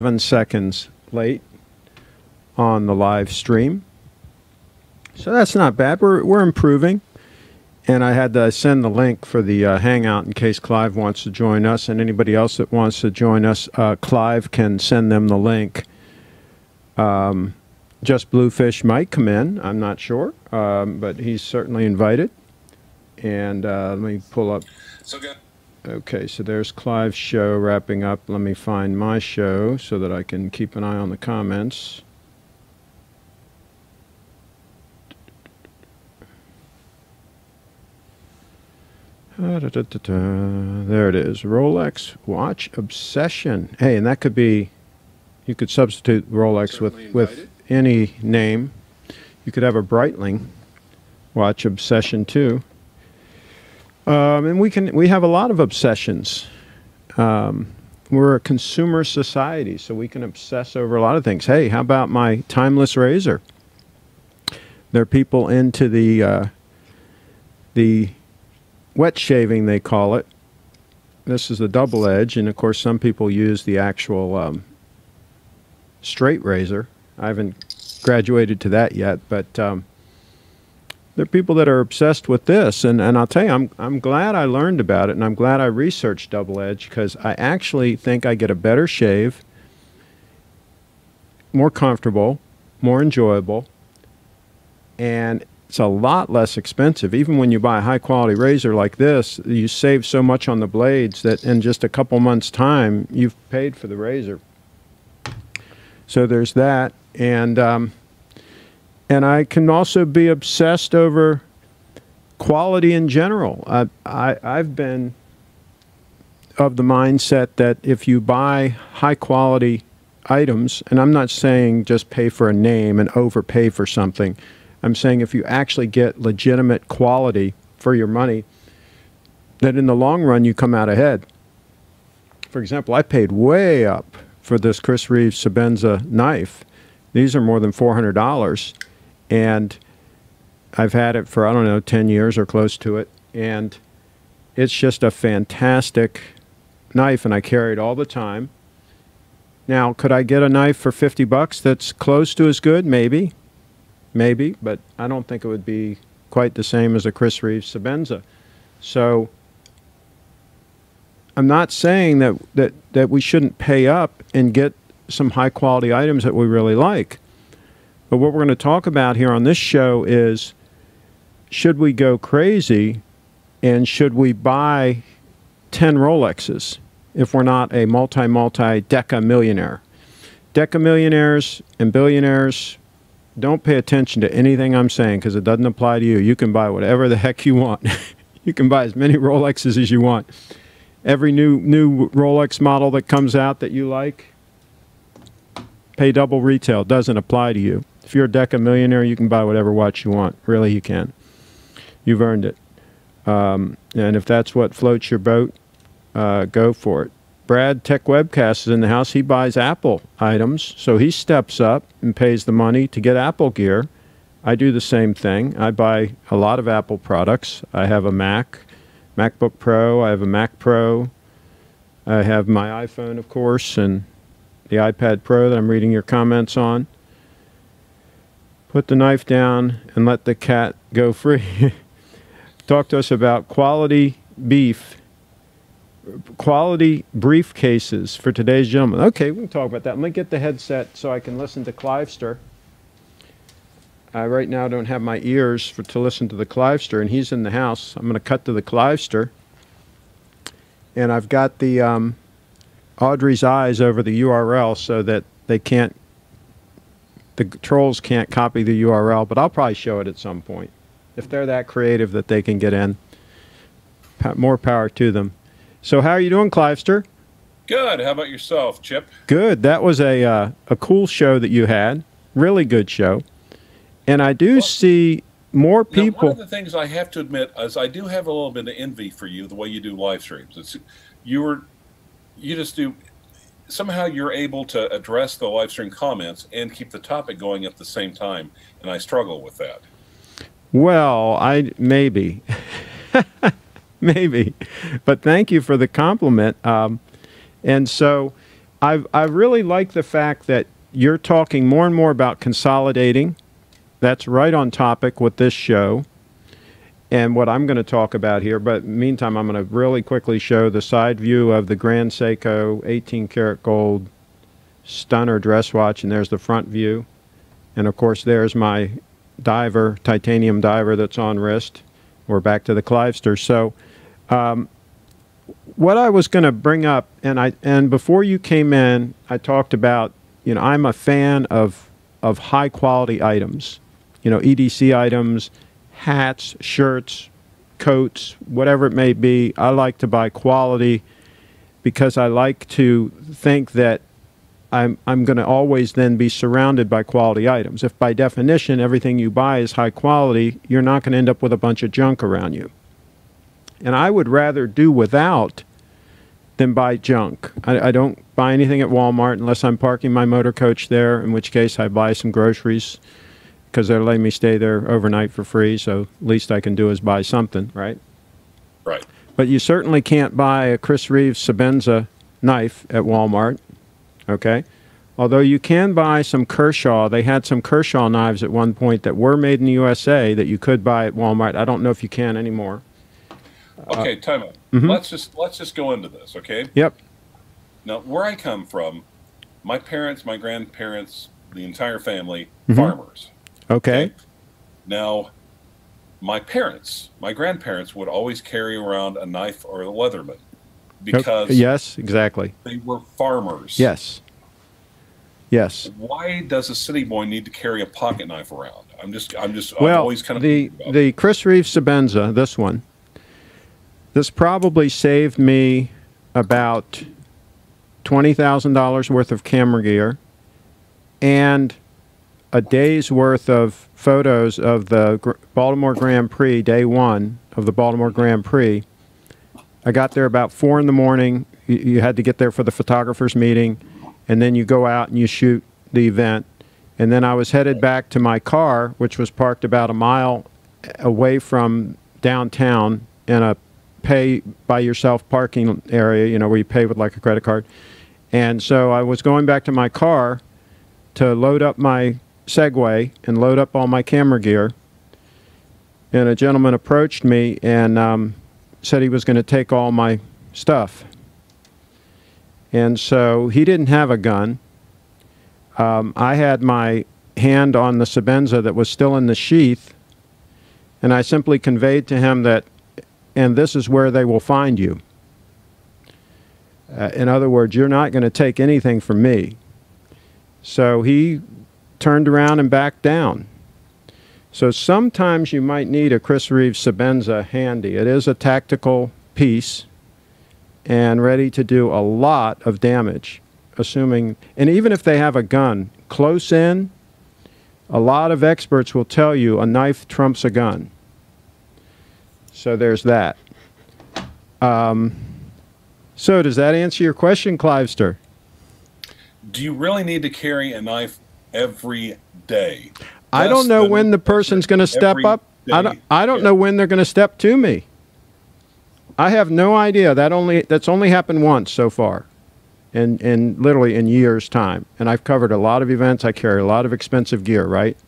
7 seconds late on the live stream. So that's not bad. We're improving. And I had to send the link for the Hangout in case Clive wants to join us. And anybody else that wants to join us, Clive can send them the link. Just Bluefish might come in. I'm not sure. But he's certainly invited. And let me pull up. Okay, so there's Clive's show wrapping up. Let me find my show so that I can keep an eye on the comments. There it is. Rolex Watch Obsession. Hey, and that could be, you could substitute Rolex with any name. You could have a Breitling Watch Obsession too. And we have a lot of obsessions. We're a consumer society, so we can obsess over a lot of things. Hey, how about my timeless razor? There are people into the wet shaving, they call it. This is the double edge, and of course some people use the actual straight razor. I haven't graduated to that yet, but there are people that are obsessed with this, and I'll tell you, I'm glad I learned about it, and I'm glad I researched double edge, because I actually think I get a better shave, more comfortable, more enjoyable, and it's a lot less expensive. Even when you buy a high-quality razor like this, you save so much on the blades that in just a couple months' time, you've paid for the razor. So there's that, and I can also be obsessed over quality in general. I've been of the mindset that if you buy high-quality items, and I'm not saying just pay for a name and overpay for something, I'm saying if you actually get legitimate quality for your money, that in the long run you come out ahead. For example, I paid way up for this Chris Reeves Sebenza knife. These are more than $400, and I've had it for, I don't know, 10 years or close to it, and it's just a fantastic knife, and I carry it all the time. Now, could I get a knife for 50 bucks that's close to as good? Maybe. Maybe, but I don't think it would be quite the same as a Chris Reeves Sebenza. So I'm not saying that we shouldn't pay up and get some high-quality items that we really like. But what we're going to talk about here on this show is, should we go crazy and should we buy 10 Rolexes if we're not a multi-deca millionaire? Deca millionaires and billionaires, don't pay attention to anything I'm saying because it doesn't apply to you. You can buy whatever the heck you want. You can buy as many Rolexes as you want. Every new Rolex model that comes out that you like, pay double retail. Doesn't apply to you. If you're a Deca millionaire, you can buy whatever watch you want. Really, you can. You've earned it. And if that's what floats your boat, go for it. Brad Tech Webcast is in the house. He buys Apple items, so he steps up and pays the money to get Apple gear. I do the same thing. I buy a lot of Apple products. I have a MacBook Pro. I have a Mac Pro. I have my iPhone, of course, and the iPad Pro that I'm reading your comments on. Put the knife down and let the cat go free. Talk to us about quality beef. Quality briefcases for today's gentleman. Okay, we can talk about that. Let me get the headset so I can listen to Clivester. I right now don't have my ears to listen to the Clivester, and he's in the house. I'm going to cut to the Clivester. And I've got the Audrey's eyes over the URL so that they can't, the trolls can't copy the URL, but I'll probably show it at some point. If they're that creative that they can get in, more power to them. So how are you doing, Clivester? Good. How about yourself, Chip? Good. That was a cool show that you had. Really good show. And I do see more people. One of the things I have to admit is I do have a little bit of envy for you, the way you do live streams. It's you just do, somehow you're able to address the live stream comments and keep the topic going at the same time, and I struggle with that. Well, maybe. Maybe. But thank you for the compliment. And so I really like the fact that you're talking more and more about consolidating. That's right on topic with this show and what I'm going to talk about here. But meantime, I'm going to really quickly show the side view of the Grand Seiko 18 karat gold stunner dress watch, and there's the front view. And of course, there's my diver, titanium diver that's on wrist. We're back to the Clivester. So what I was going to bring up, and before you came in, I talked about, I'm a fan of high quality items, EDC items, hats, shirts, coats, whatever it may be. I like to buy quality because I like to think that I'm going to always then be surrounded by quality items. If by definition everything you buy is high quality, you're not going to end up with a bunch of junk around you. And I would rather do without than buy junk. I don't buy anything at Walmart unless I'm parking my motor coach there, in which case I buy some groceries because they're letting me stay there overnight for free, so least I can do is buy something, right? Right. But you certainly can't buy a Chris Reeves Sebenza knife at Walmart, okay? Although you can buy some Kershaw. They had some Kershaw knives at one point that were made in the USA that you could buy at Walmart. I don't know if you can anymore. Okay, time out. Let's just go into this, okay? Yep. Now, where I come from, my parents, my grandparents, the entire family, farmers. Okay. Now, my grandparents would always carry around a knife or a Leatherman because yes, exactly. They were farmers. Yes. Yes. Why does a city boy need to carry a pocket knife around? I'm well, always kind of the Chris Reeves Sebenza, this one. This probably saved me about $20,000 worth of camera gear and a day's worth of photos of the Baltimore Grand Prix, day one of the Baltimore Grand Prix. I got there about 4 in the morning. You had to get there for the photographers meeting, and then you go out and you shoot the event. And then I was headed back to my car, which was parked about a mile away from downtown in a pay by yourself parking area, where you pay with like a credit card. And so I was going back to my car to load up my Segway and load up all my camera gear. And a gentleman approached me and said he was going to take all my stuff. And so he didn't have a gun. I had my hand on the Sebenza that was still in the sheath, and I simply conveyed to him that, and this is where they will find you. In other words, you're not going to take anything from me. So he turned around and backed down. So sometimes you might need a Chris Reeves Sebenza handy. It is a tactical piece and ready to do a lot of damage, assuming, and even if they have a gun close in, a lot of experts will tell you a knife trumps a gun. So there's that. So does that answer your question, Clivester? Do you really need to carry a knife every day? I don't know when the person's going to step up. I don't know when they're going to step to me. I have no idea. That's only happened once so far, in literally in years' time. And I've covered a lot of events. I carry a lot of expensive gear, right?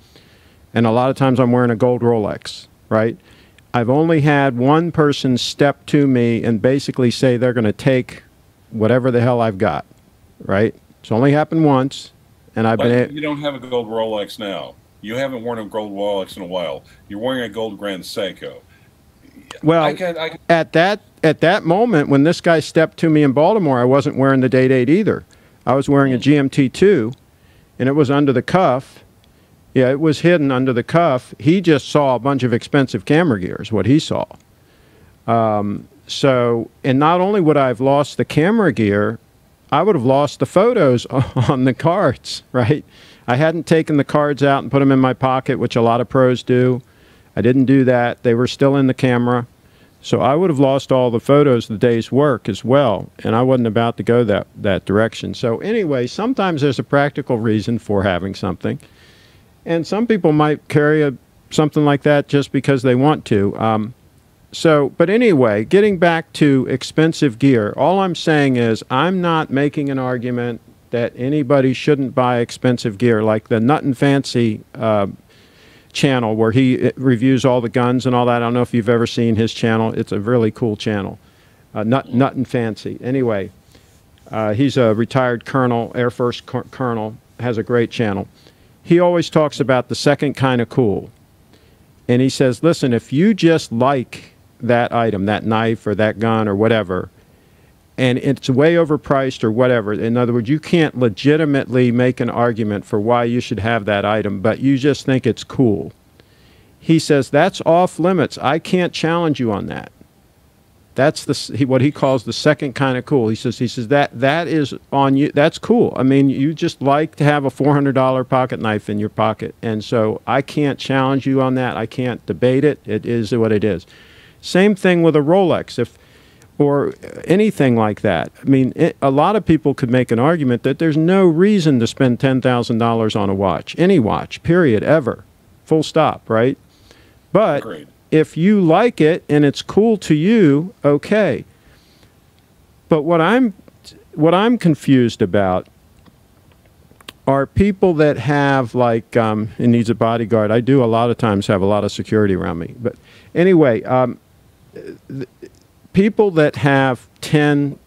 And a lot of times I'm wearing a gold Rolex, right? I've only had one person step to me and basically say they're going to take whatever the hell I've got, right? It's only happened once, and I've been. You don't have a gold Rolex now. You haven't worn a gold Rolex in a while. You're wearing a gold Grand Seiko. Well, at that moment when this guy stepped to me in Baltimore, I wasn't wearing the Date either. I was wearing a GMT2, and it was under the cuff. Yeah, it was hidden under the cuff. He just saw a bunch of expensive camera gear is what he saw. So, and not only would I have lost the camera gear, I would have lost the photos on the cards, right? I hadn't taken the cards out and put them in my pocket, which a lot of pros do. I didn't do that. They were still in the camera. So I would have lost all the photos of the day's work as well, and I wasn't about to go that direction. So anyway, sometimes there's a practical reason for having something. And some people might carry something like that just because they want to. But anyway, getting back to expensive gear, all I'm saying is I'm not making an argument that anybody shouldn't buy expensive gear, like the Nut and Fancy channel where he reviews all the guns and all that. I don't know if you've ever seen his channel. It's a really cool channel. Nut and Fancy. Anyway, he's a retired colonel, Air Force colonel, has a great channel. He always talks about the second kind of cool. And he says, listen, if you just like that item, that knife or that gun or whatever, and it's way overpriced or whatever, in other words, you can't legitimately make an argument for why you should have that item, but you just think it's cool. He says, that's off limits. I can't challenge you on that. That's what he calls the second kind of cool. He says that is on you. That's cool. I mean, you just like to have a $400 pocket knife in your pocket, and so I can't challenge you on that. I can't debate it. It is what it is. Same thing with a Rolex, or anything like that. I mean, a lot of people could make an argument that there's no reason to spend $10,000 on a watch, any watch, period, ever, full stop, right? But Agreed. If you like it and it's cool to you, okay. But what I'm confused about are people that have, like, it needs a bodyguard. I do a lot of times have a lot of security around me. But anyway, people that have 10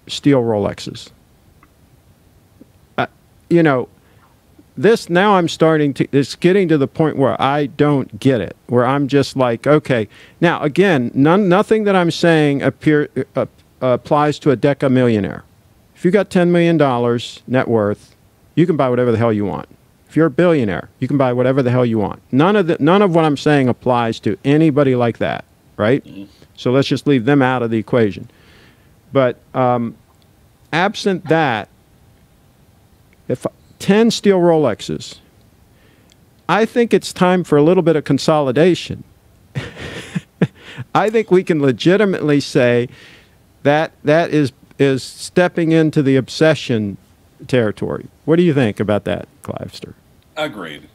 steel Rolexes. You know, this now I'm starting to, it's getting to the point where I don't get it, where I'm just like, okay. Now, again, nothing that I'm saying applies to a deca millionaire. If you got $10 million net worth, you can buy whatever the hell you want. If you're a billionaire, you can buy whatever the hell you want. None of what I'm saying applies to anybody like that, right? Mm-hmm. So let's just leave them out of the equation. But absent that, if 10 steel Rolexes, I think it's time for a little bit of consolidation. I think we can legitimately say that that is stepping into the obsession territory. What do you think about that, Clivester? Agreed.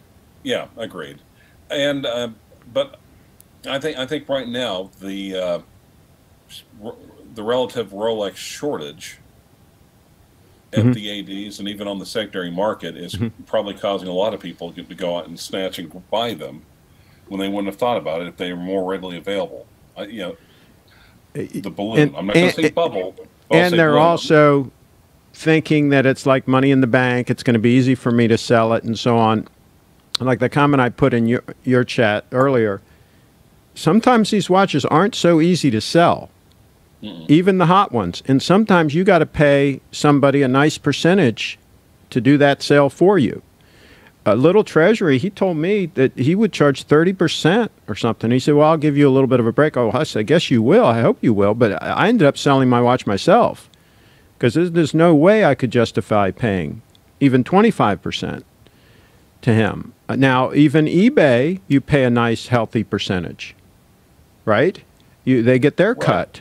Yeah, agreed. And but I think right now the relative Rolex shortage at the ADs and even on the secondary market is probably causing a lot of people to go out and snatch and buy them when they wouldn't have thought about it if they were more readily available. You know, the balloon. I'm not going to say bubble. And they're also thinking that it's like money in the bank. It's going to be easy for me to sell it and so on. And like the comment I put in your chat earlier, sometimes these watches aren't so easy to sell. Even the hot ones. And sometimes you got to pay somebody a nice percentage to do that sale for you. A Little Treasury, he told me that he would charge 30% or something. He said, well, I'll give you a little bit of a break. Oh, I said, I guess you will. I hope you will. But I ended up selling my watch myself because there's no way I could justify paying even 25% to him. Now, even eBay, you pay a nice, healthy percentage, right? They get their cut.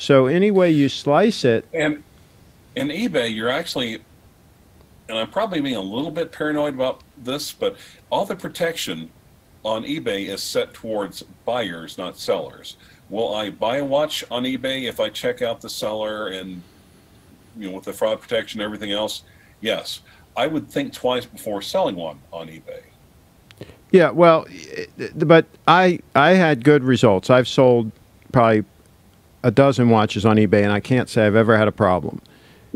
So any way you slice it. And in eBay, you're actually, and I'm probably being a little bit paranoid about this, but all the protection on eBay is set towards buyers, not sellers. Will I buy a watch on eBay if I check out the seller and, you know, with the fraud protection and everything else? Yes. I would think twice before selling one on eBay. Yeah, well, but I had good results. I've sold probably a dozen watches on eBay, and I can't say I've ever had a problem.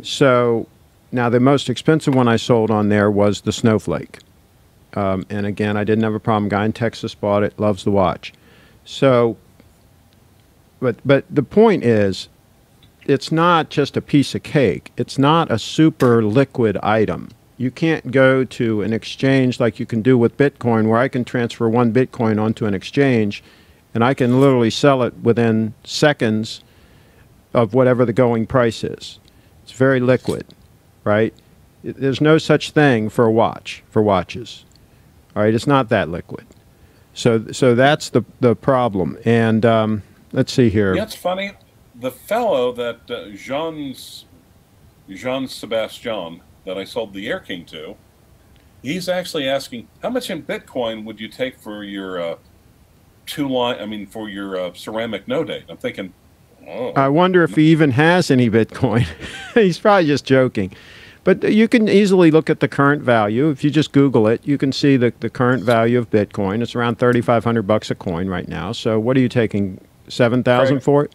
So now the most expensive one I sold on there was the Snowflake. And again, I didn't have a problem. Guy in Texas bought it, loves the watch. So, but the point is, it's not just a piece of cake. It's not a super liquid item. You can't go to an exchange like you can do with Bitcoin, where I can transfer one Bitcoin onto an exchange and I can literally sell it within seconds of whatever the going price is. It's very liquid, right? There's no such thing for a watch, for watches. All right, it's not that liquid. So that's the problem. And let's see here. Yeah, it's funny. The fellow that Jean Sebastian that I sold the Air King to, he's actually asking, how much in Bitcoin would you take for your for your ceramic no date? I'm thinking, oh. I wonder if he even has any Bitcoin. He's probably just joking. But you can easily look at the current value. If you just Google it, you can see the current value of Bitcoin. It's around $3,500 a coin right now. So what are you taking, 7,000 for it?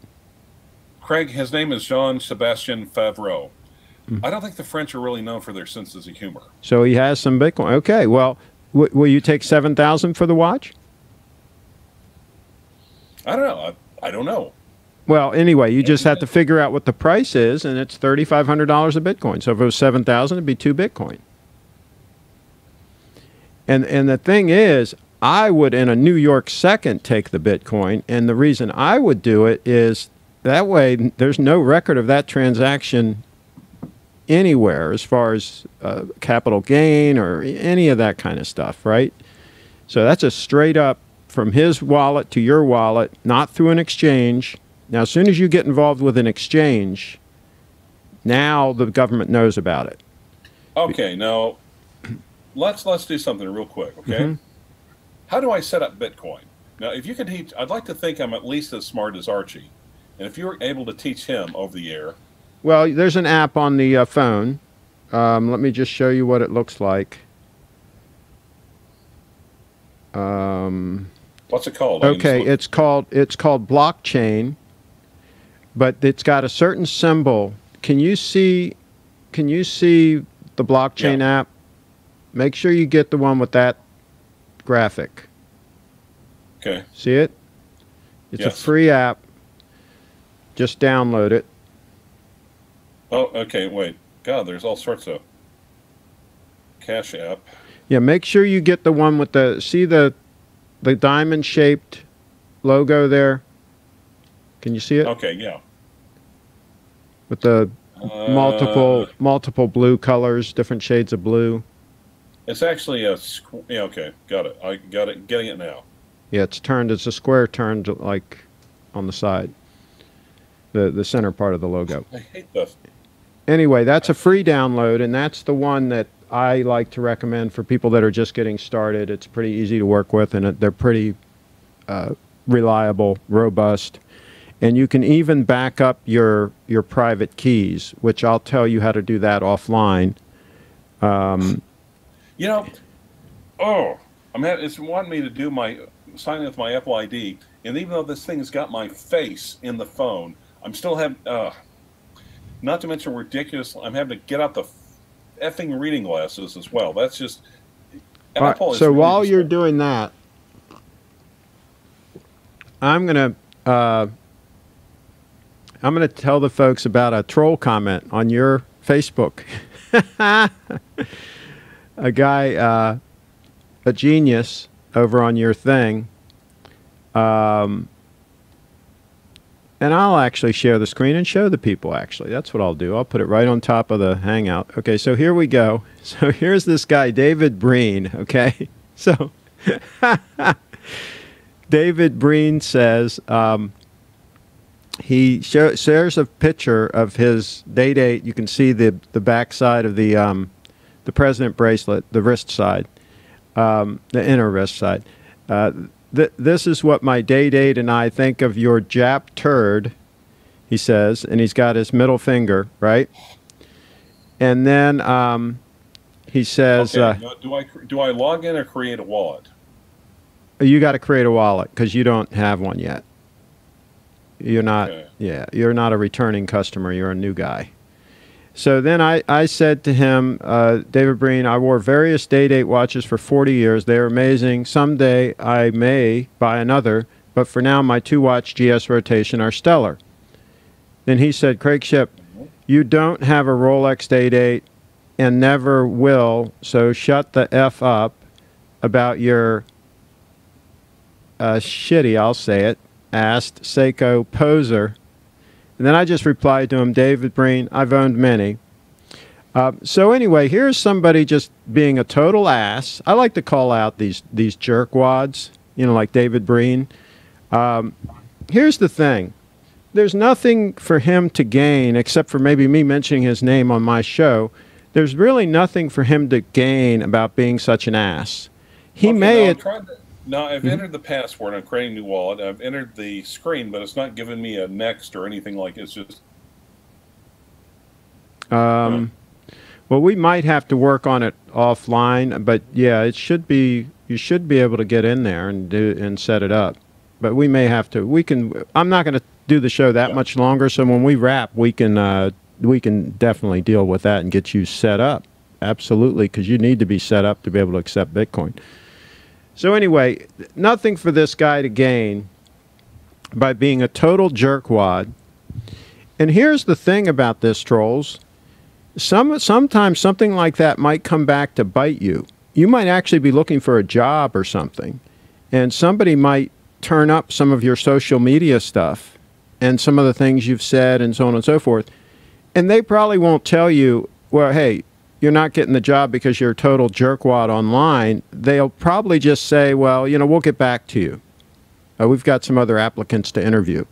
Craig, his name is Jean-Sebastien Favreau. I don't think the French are really known for their senses of humor. So he has some Bitcoin. Okay, well, will you take 7,000 for the watch? I don't know. I don't know. Well, anyway, you just have to figure out what the price is, and it's $3,500 a Bitcoin. So if it was 7,000, it'd be 2 Bitcoin. And the thing is, I would, in a New York second, take the Bitcoin. And the reason I would do it is that way there's no record of that transaction anywhere as far as capital gain or any of that kind of stuff, right? So that's a straight up from his wallet to your wallet, not through an exchange. Now, as soon as you get involved with an exchange, now the government knows about it. Okay, now let's do something real quick, okay? How do I set up Bitcoin? Now, if you could teach, I'd like to think I'm at least as smart as Archie. And if you were able to teach him over the air. Well, there's an app on the phone. Let me just show you what it looks like. What's it called? Okay, it's called blockchain, but it's got a certain symbol. Can you see the blockchain app? Make sure you get the one with that graphic. Okay. See it? It's a free app. Just download it. Oh, okay, wait. God, there's all sorts of Cash App. Yeah, make sure you get the one with the diamond-shaped logo there. Can you see it? Okay, yeah. With the multiple blue colors, different shades of blue. It's actually a yeah, okay, got it. I got it. Getting it now. Yeah, it's turned. It's a square turned like on the side. The center part of the logo. I hate this. Anyway, that's a free download, and that's the one that I like to recommend for people that are just getting started. It's pretty easy to work with, and they're pretty reliable, robust. And you can even back up your private keys, which I'll tell you how to do that offline. You know, it's wanting me to do sign with my Apple ID, and even though this thing's got my face in the phone, I'm still having, not to mention ridiculous, I'm having to get out the effing reading glasses as well. That's just, Apple is so really while you're doing that, I'm gonna tell the folks about a troll comment on your Facebook. A guy, a genius over on your thing, and I'll actually share the screen and show the people, actually. That's what I'll do. I'll put it right on top of the Hangout. Okay, so here we go. So here's this guy, David Breen, okay? So David Breen says he shares a picture of his day-date. You can see the back side of the president bracelet, the wrist side, the inner wrist side. This is what my day-date and I think of your Jap turd, he says, and he's got his middle finger, right? And then he says... Okay, do I log in or create a wallet? You got to create a wallet because you don't have one yet. You're not, you're not a returning customer. You're a new guy. So then I said to him, David Breen, I wore various day-date watches for 40 years. They're amazing. Someday I may buy another, but for now my 2-watch GS rotation are stellar. Then he said, Craig Shipp, you don't have a Rolex day-date and never will, so shut the F up about your shitty, I'll say it, asked Seiko poser. And then I just replied to him, David Breen, I've owned many. So anyway, here's somebody just being a total ass. I like to call out these jerkwads, you know, like David Breen. Here's the thing. There's nothing for him to gain except for maybe me mentioning his name on my show. There's really nothing for him to gain about being such an ass. He may... Now, I've entered the password. I'm creating a new wallet. I've entered the screen, but it's not giving me a next or anything like it. It's just... Well, we might have to work on it offline, but yeah, it should be. You should be able to get in there and do and set it up. But we may have to. We can. I'm not going to do the show that much longer. So when we wrap, we can definitely deal with that and get you set up. Absolutely, because you need to be set up to be able to accept Bitcoin. So anyway, nothing for this guy to gain by being a total jerkwad. And here's the thing about this, trolls. Sometimes something like that might come back to bite you. You might actually be looking for a job or something, and somebody might turn up some of your social media stuff and some of the things you've said and so on and so forth, and they probably won't tell you, well, hey, you're not getting the job because you're a total jerkwad online. They'll probably just say, well, you know, we'll get back to you. We've got some other applicants to interview.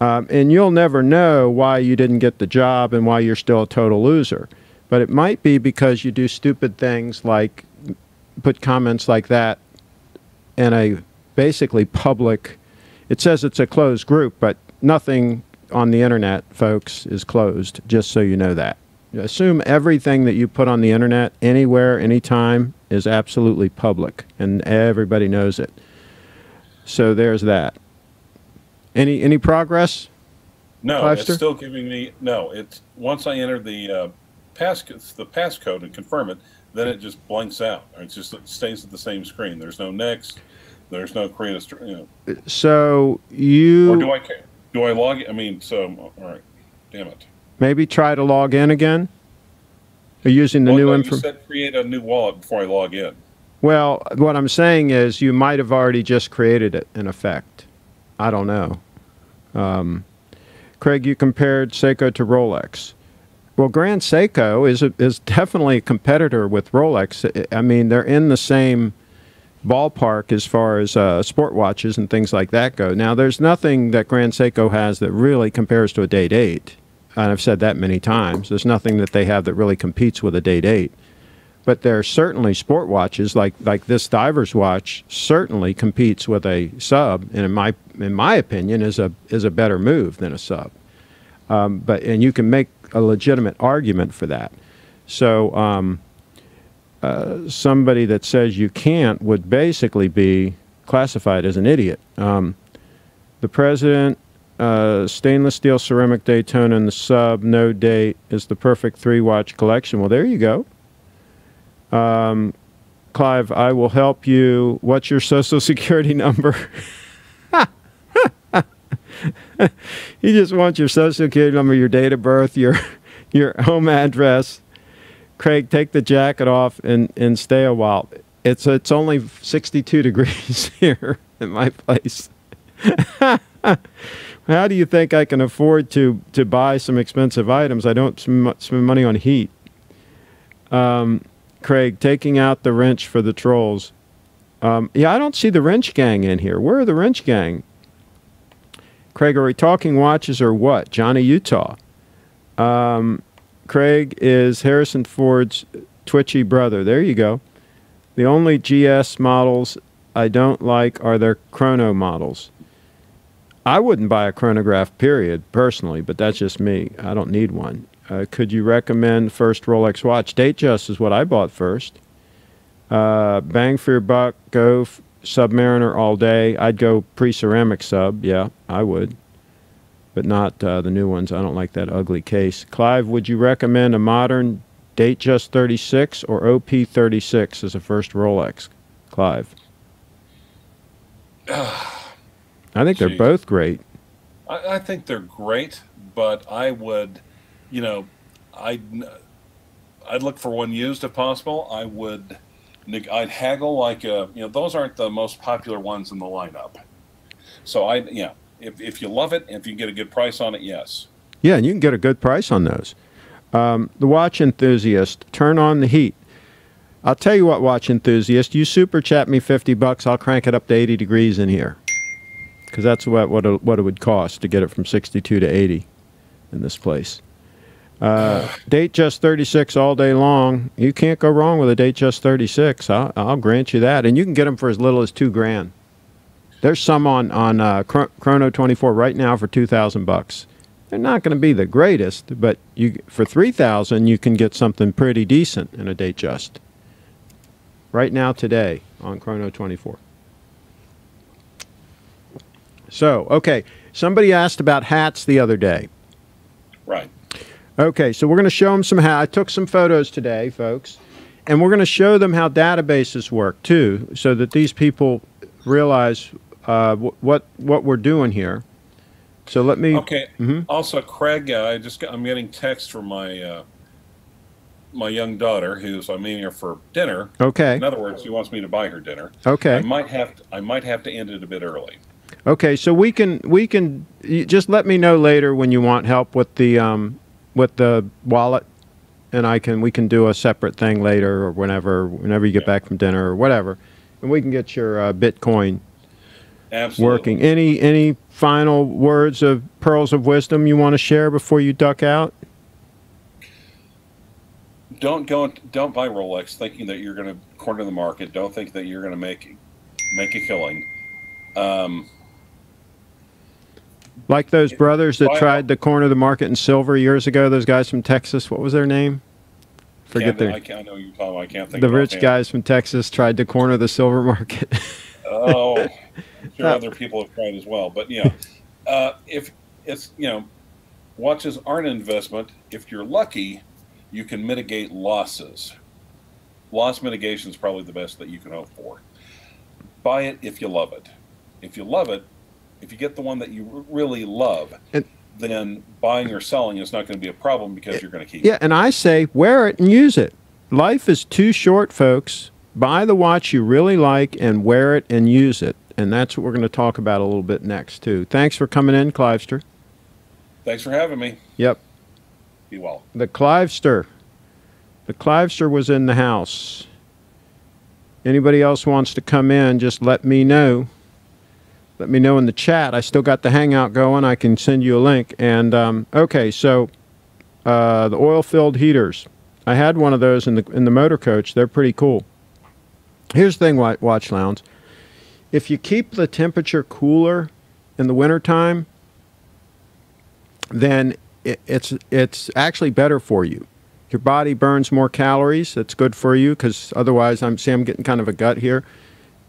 And you'll never know why you didn't get the job and why you're still a total loser. But it might be because you do stupid things like put comments like that in a basically public, it says it's a closed group, but nothing on the internet, folks, is closed, just so you know that. Assume everything that you put on the internet, anywhere, anytime, is absolutely public, and everybody knows it. So there's that. Any progress? No, Clivester? it's still giving me no. It's once I enter the passcode and confirm it, then it just blanks out. It just stays at the same screen. There's no next. There's no create a. You know. So you. Or do I log? I mean, so all right. Damn it. Maybe try to log in again. Are you using the new information? You said create a new wallet before I log in. Well, what I'm saying is you might have already just created it in effect. I don't know. Craig, you compared Seiko to Rolex. Well, Grand Seiko is definitely a competitor with Rolex. I mean, they're in the same ballpark as far as sport watches and things like that go. Now, there's nothing that Grand Seiko has that really compares to a Date-8. And I've said that many times. There's nothing that they have that really competes with a Date-8. But there are certainly sport watches, like this diver's watch, certainly competes with a sub, and in my opinion, is a better move than a sub. And you can make a legitimate argument for that. So somebody that says you can't would basically be classified as an idiot. The president, stainless steel ceramic Daytona and the sub, no date, is the perfect 3-watch collection. Well, there you go. Clive, I will help you. What's your social security number? You just want your social security number, your date of birth, your home address. Craig, take the jacket off and stay a while. It's only 62 degrees here in my place. How do you think I can afford to buy some expensive items? I don't spend money on heat. Craig, taking out the wrench for the trolls. Yeah, I don't see the wrench gang in here. Where are the wrench gang? Craig, are we talking watches or what? Johnny Utah. Craig is Harrison Ford's twitchy brother. There you go. The only GS models I don't like are their chrono models. I wouldn't buy a chronograph, period, personally, but that's just me. I don't need one. Could you recommend first Rolex watch? Datejust is what I bought first. Bang for your buck, go Submariner all day. I'd go pre-ceramic sub, yeah, I would. But not the new ones. I don't like that ugly case. Clive, would you recommend a modern Datejust 36 or OP 36 as a first Rolex? Clive. I think they're both great. I think they're great, but I would, you know, I'd look for one used if possible. I'd haggle like those aren't the most popular ones in the lineup. So if you love it, if you get a good price on it, yes. Yeah, and you can get a good price on those. The watch enthusiast, turn on the heat. I'll tell you what, watch enthusiast, you super chat me $50, I'll crank it up to 80 degrees in here. Because that's what it would cost to get it from 62 to 80 in this place. Datejust 36 all day long. You can't go wrong with a Datejust 36. I'll grant you that. And you can get them for as little as $2,000. There's some on Chrono 24 right now for $2,000. They're not going to be the greatest, but for $3,000 you can get something pretty decent in a Datejust. Right now, today, on Chrono 24. So, okay, somebody asked about hats the other day. Right. Okay, so we're going to show them some hats. I took some photos today, folks, and we're going to show them how databases work, too, so that these people realize what we're doing here. So let me... Okay. Also, Craig, I'm getting text from my my young daughter, who's I'm meeting her for dinner. Okay. In other words, she wants me to buy her dinner. Okay. I might have to end it a bit early. Okay, so we can you just let me know later when you want help with the wallet, and we can do a separate thing later or whenever you get back from dinner or whatever, and we can get your Bitcoin working. Any final words of pearls of wisdom you want to share before you duck out? Don't buy Rolex thinking that you're going to corner the market. Don't think that you're going to make a killing. Like those brothers that tried to corner the market in silver years ago. Those guys from Texas. What was their name? Forget their. I know you're talking about. I can't think. The rich guys from Texas tried to corner the silver market. Oh, I'm sure other people have tried as well. But if it's watches aren't an investment. If you're lucky, you can mitigate losses. Loss mitigation is probably the best that you can hope for. Buy it if you love it. If you love it, if you get the one that you really love, then buying or selling is not going to be a problem because you're going to keep it. Yeah, and I say wear it and use it. Life is too short, folks. Buy the watch you really like and wear it and use it. And that's what we're going to talk about a little bit next, too. Thanks for coming in, Clivester. Thanks for having me. Yep. Be well. The Clivester. The Clivester was in the house. Anybody else wants to come in, just let me know. Let me know in the chat. I still got the Hangout going. I can send you a link. And, okay, so the oil-filled heaters. I had one of those in the motor coach. They're pretty cool. Here's the thing, Watch Lounge. If you keep the temperature cooler in the wintertime, then it's actually better for you. Your body burns more calories. That's good for you because otherwise, I'm getting kind of a gut here.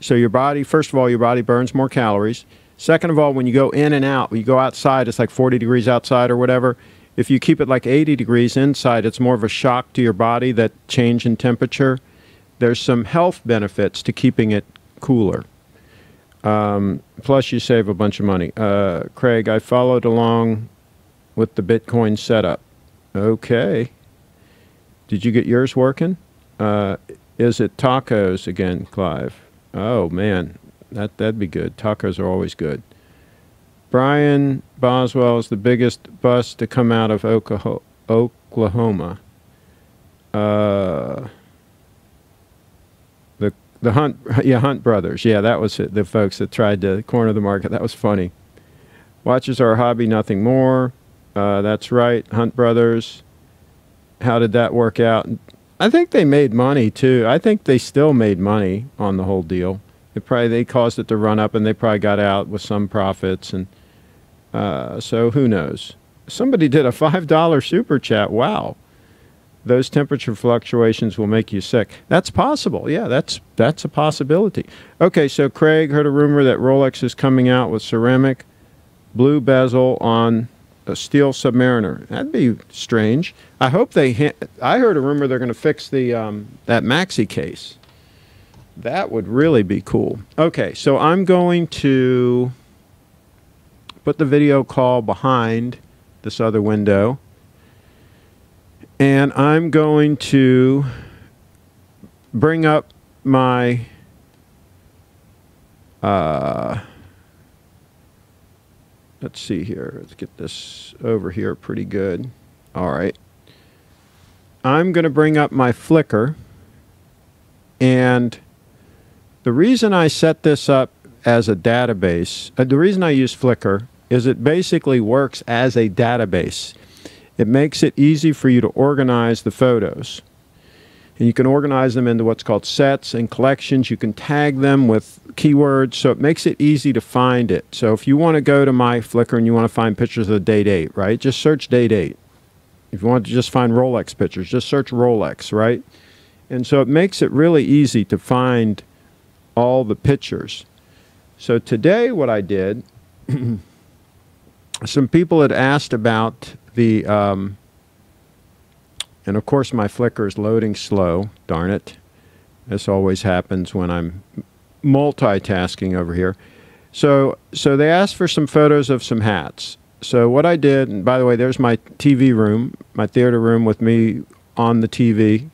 So your body, first of all, your body burns more calories. Second of all, when you go in and out, when you go outside, it's like 40 degrees outside or whatever. If you keep it like 80 degrees inside, it's more of a shock to your body, that change in temperature. There's some health benefits to keeping it cooler. Plus, you save a bunch of money. Craig, I followed along with the Bitcoin setup. Okay. Did you get yours working? Is it tacos again, Clive? Oh, man. That'd be good. Tacos are always good. Brian Boswell is the biggest bust to come out of Oklahoma. The Hunt brothers. Yeah, that was it. The folks that tried to corner the market. That was funny. Watches are a hobby, nothing more. That's right. Hunt brothers. How did that work out? I think they made money too. I think they still made money on the whole deal. They caused it to run up, and they probably got out with some profits. And so who knows? Somebody did a $5 super chat. Wow. Those temperature fluctuations will make you sick. That's possible. Yeah, that's a possibility. Okay, so Craig heard a rumor that Rolex is coming out with ceramic blue bezel on a steel Submariner. That'd be strange. I hope I heard a rumor they're going to fix the that maxi case. That would really be cool. Okay, so I'm going to put the video call behind this other window. And I'm going to bring up my let's see here. Let's get this over here pretty good. All right. I'm going to bring up my Flickr. And the reason I set this up as a database, the reason I use Flickr is it basically works as a database. It makes it easy for you to organize the photos. And you can organize them into what's called sets and collections. You can tag them with keywords, so it makes it easy to find it. So if you want to go to my Flickr and you want to find pictures of the date 8, right? Just search date 8. If you want to just find Rolex pictures, just search Rolex, right? And so it makes it really easy to find all the pictures. So today what I did, some people had asked about the... and of course my Flickr is loading slow, darn it. This always happens when I'm multitasking over here. So they asked for some photos of some hats. So what I did, and by the way, there's my TV room, my theater room with me on the TV.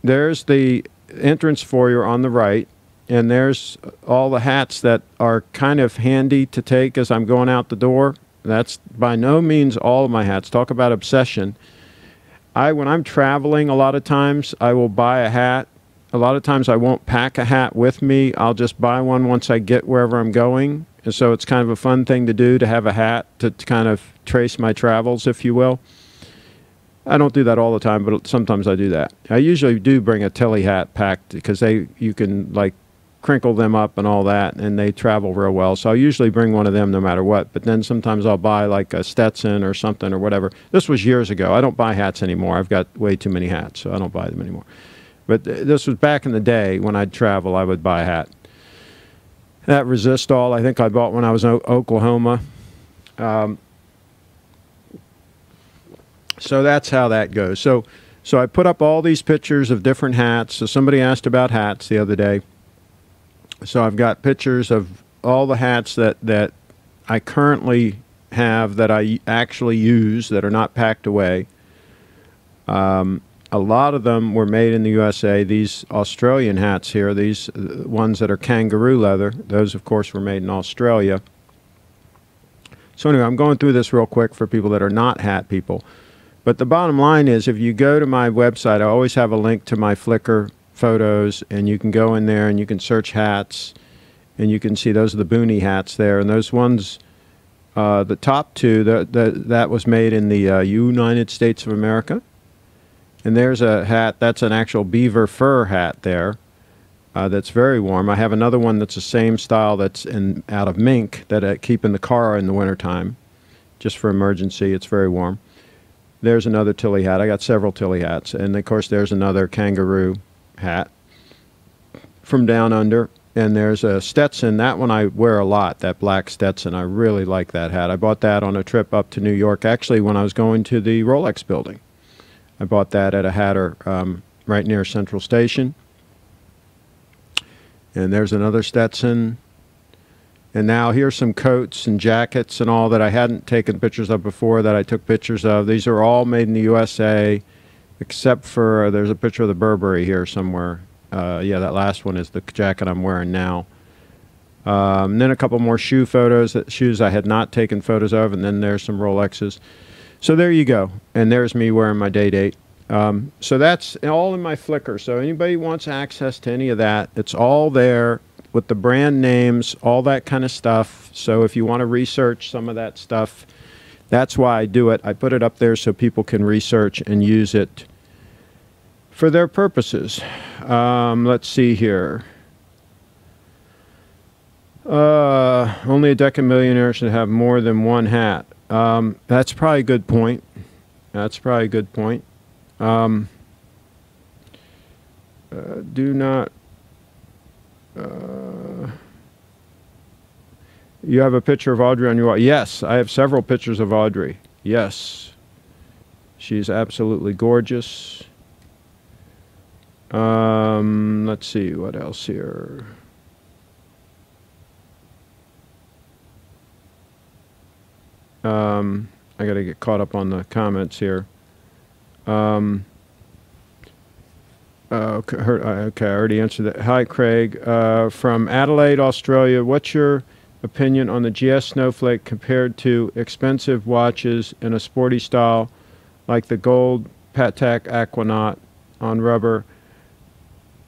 There's the entrance foyer on the right, and there's all the hats that are kind of handy to take as I'm going out the door. That's by no means all of my hats. Talk about obsession. When I'm traveling, a lot of times I will buy a hat. A lot of times I won't pack a hat with me. I'll just buy one once I get wherever I'm going. And so it's kind of a fun thing to do, to have a hat to kind of trace my travels, if you will. I don't do that all the time, but sometimes I do that. I usually do bring a Tilly hat packed because you can like crinkle them up and all that, and they travel real well. So I'll usually bring one of them no matter what. But then sometimes I'll buy like a Stetson or something or whatever. This was years ago. I don't buy hats anymore. I've got way too many hats, so I don't buy them anymore. But this was back in the day when I'd travel, I would buy a hat. That Resistol, I think I bought when I was in Oklahoma. So that's how that goes. So I put up all these pictures of different hats. So somebody asked about hats the other day. So I've got pictures of all the hats that I currently have that I actually use that are not packed away. A lot of them were made in the USA. These Australian hats here, these ones that are kangaroo leather, those of course were made in Australia. So anyway, I'm going through this real quick for people that are not hat people. But the bottom line is, if you go to my website, I always have a link to my Flickr photos, and you can go in there and you can search hats, and you can see those are the Boonie hats there. And those ones, the top two, that was made in the United States of America. And there's a hat, that's an actual beaver fur hat there. That's very warm. I have another one that's the same style that's out of mink that I keep in the car in the wintertime, just for emergency. It's very warm. There's another Tilly hat. I got several Tilly hats. And, of course, there's another kangaroo hat from down under. And there's a Stetson. That one I wear a lot, that black Stetson. I really like that hat. I bought that on a trip up to New York, actually, when I was going to the Rolex building. I bought that at a hatter right near Central Station. And there's another Stetson. And now here's some coats and jackets and all that I hadn't taken pictures of before that I took pictures of. These are all made in the USA, except for there's a picture of the Burberry here somewhere. Yeah, that last one is the jacket I'm wearing now. And then a couple more shoe photos, shoes I had not taken photos of, and then there's some Rolexes. So there you go. And there's me wearing my day date. So that's all in my Flickr. So anybody wants access to any of that, it's all there with the brand names, all that kind of stuff. So if you want to research some of that stuff, that's why I do it. I put it up there so people can research and use it for their purposes. Let's see here. Only a decamillionaire should have more than one hat. That's probably a good point. That's probably a good point. Do not... you have a picture of Audrey on your wall? Yes, I have several pictures of Audrey. Yes. She's absolutely gorgeous. Let's see, what else here? I got to get caught up on the comments here. Okay, I already answered that. Hi, Craig. From Adelaide, Australia. What's your opinion on the GS Snowflake compared to expensive watches in a sporty style like the gold Patek Aquanaut on rubber?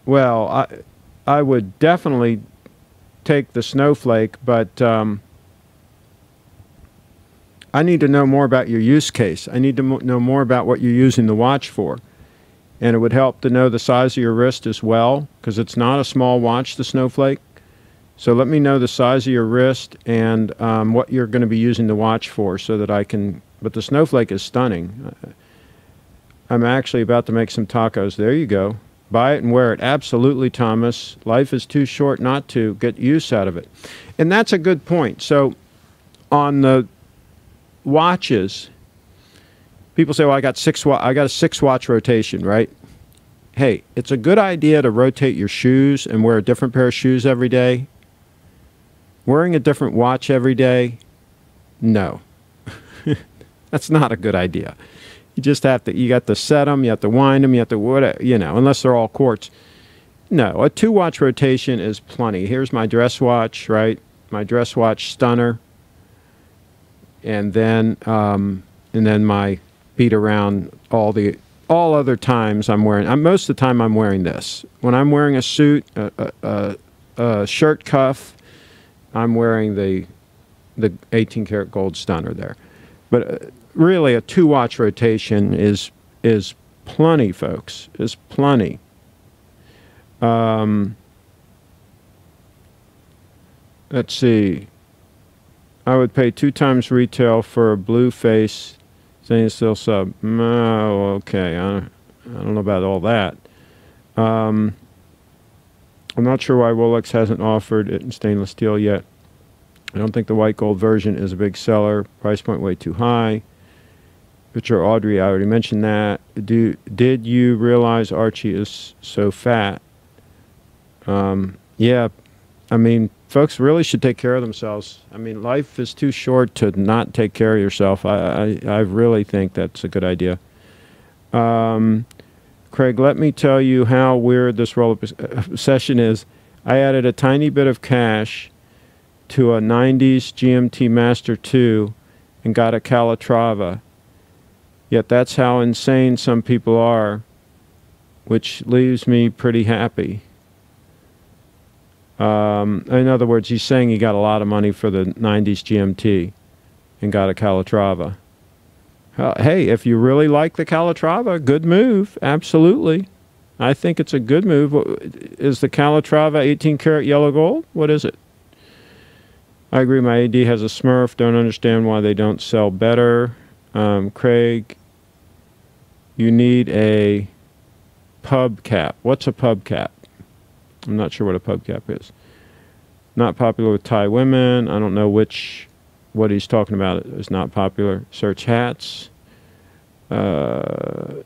Well, I would definitely take the Snowflake, but I need to know more about your use case. I need to know more about what you're using the watch for. And it would help to know the size of your wrist as well, because it's not a small watch, the Snowflake. So let me know the size of your wrist and what you're going to be using the watch for, so that I can... But the Snowflake is stunning. I'm actually about to make some tacos. There you go. Buy it and wear it. Absolutely, Thomas. Life is too short not to get use out of it. And that's a good point. So on the watches, people say, well, I got a 6-watch rotation, right? Hey, it's a good idea to rotate your shoes and wear a different pair of shoes every day. Wearing a different watch every day, no. That's not a good idea. You just have to, you got to set them, you have to wind them, you have to, whatever, you know, unless they're all quartz. No, a 2-watch rotation is plenty. Here's my dress watch, right? My dress watch stunner. And then my beat around all other times I'm wearing, most of the time I'm wearing this. When I'm wearing a suit, a shirt cuff, I'm wearing the 18 karat gold stunner there. But really, a 2-watch rotation is plenty, folks. Is plenty. Let's see. I would pay 2 times retail for a blue face stainless steel sub. Oh, okay. I don't know about all that. I'm not sure why Rolex hasn't offered it in stainless steel yet. I don't think the white gold version is a big seller. Price point way too high. Picture Audrey, I already mentioned that. Did you realize Archie is so fat? Yeah, I mean, folks really should take care of themselves. I mean, life is too short to not take care of yourself. I really think that's a good idea. Craig, let me tell you how weird this Rolex obsession is. I added a tiny bit of cash to a 90s GMT Master 2 and got a Calatrava. Yet that's how insane some people are, which leaves me pretty happy. In other words, he's saying he got a lot of money for the 90s GMT and got a Calatrava. Hey, if you really like the Calatrava, good move. Absolutely. I think it's a good move. Is the Calatrava 18 karat yellow gold? What is it? I agree, my AD has a Smurf. Don't understand why they don't sell better. Craig, you need a pub cap. What's a pub cap? I'm not sure what a pub cap is. Not popular with Thai women. I don't know what he's talking about is not popular. Search hats. Well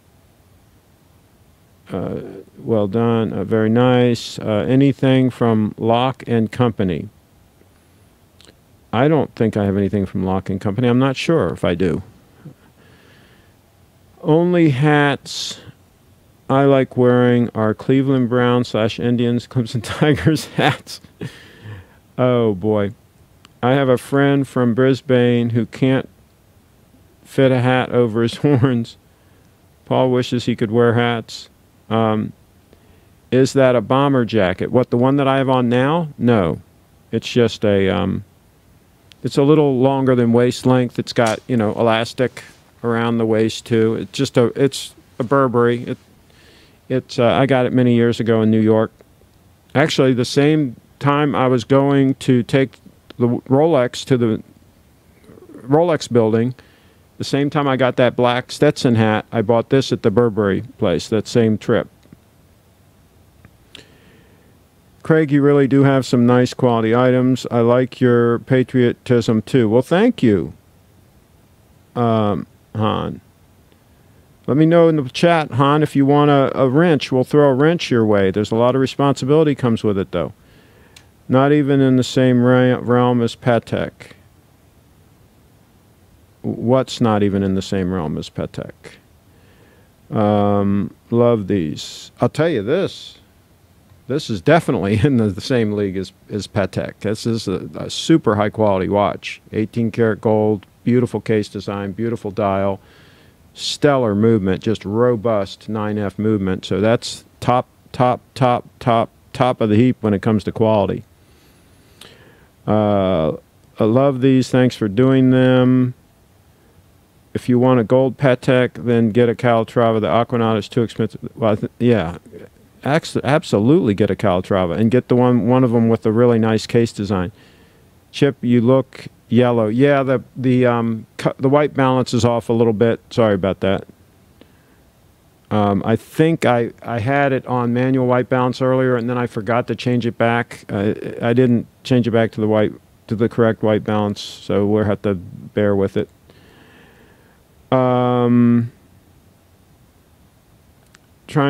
done. Very nice. Anything from Lock and Company? I don't think I have anything from Lock and Company. I'm not sure if I do. Only hats I like wearing are Cleveland Browns / Indians, Clemson Tigers hats. Oh boy. I have a friend from Brisbane who can't fit a hat over his horns. Paul wishes he could wear hats. Is that a bomber jacket? What, the one that I have on now? No. It's just a, it's a little longer than waist length. It's got, you know, elastic around the waist too. It's just it's a Burberry. I got it many years ago in New York. Actually, the same time I was going to take the Rolex to the Rolex building, the same time I got that black Stetson hat, I bought this at the Burberry place, that same trip. Craig, you really do have some nice quality items. I like your patriotism too. Well, thank you, Han. Let me know in the chat, Han, if you want a wrench. We'll throw a wrench your way. There's a lot of responsibility comes with it, though. Not even in the same realm as Patek. What's not even in the same realm as Patek? Love these. I'll tell you this. This is definitely in the same league as Patek. This is a super high quality watch. 18 karat gold, beautiful case design, beautiful dial, stellar movement, just robust 9F movement. So that's top of the heap when it comes to quality. I love these. Thanks for doing them. if you want a gold Patek, then get a Calatrava. The Aquanaut is too expensive. Well, yeah, absolutely get a Calatrava and get the one of them with a really nice case design. Chip, you look yellow. Yeah, the white balance is off a little bit. Sorry about that. I think I had it on manual white balance earlier, and then I forgot to change it back. I didn't change it back to the correct white balance, so we'll have to bear with it. Trying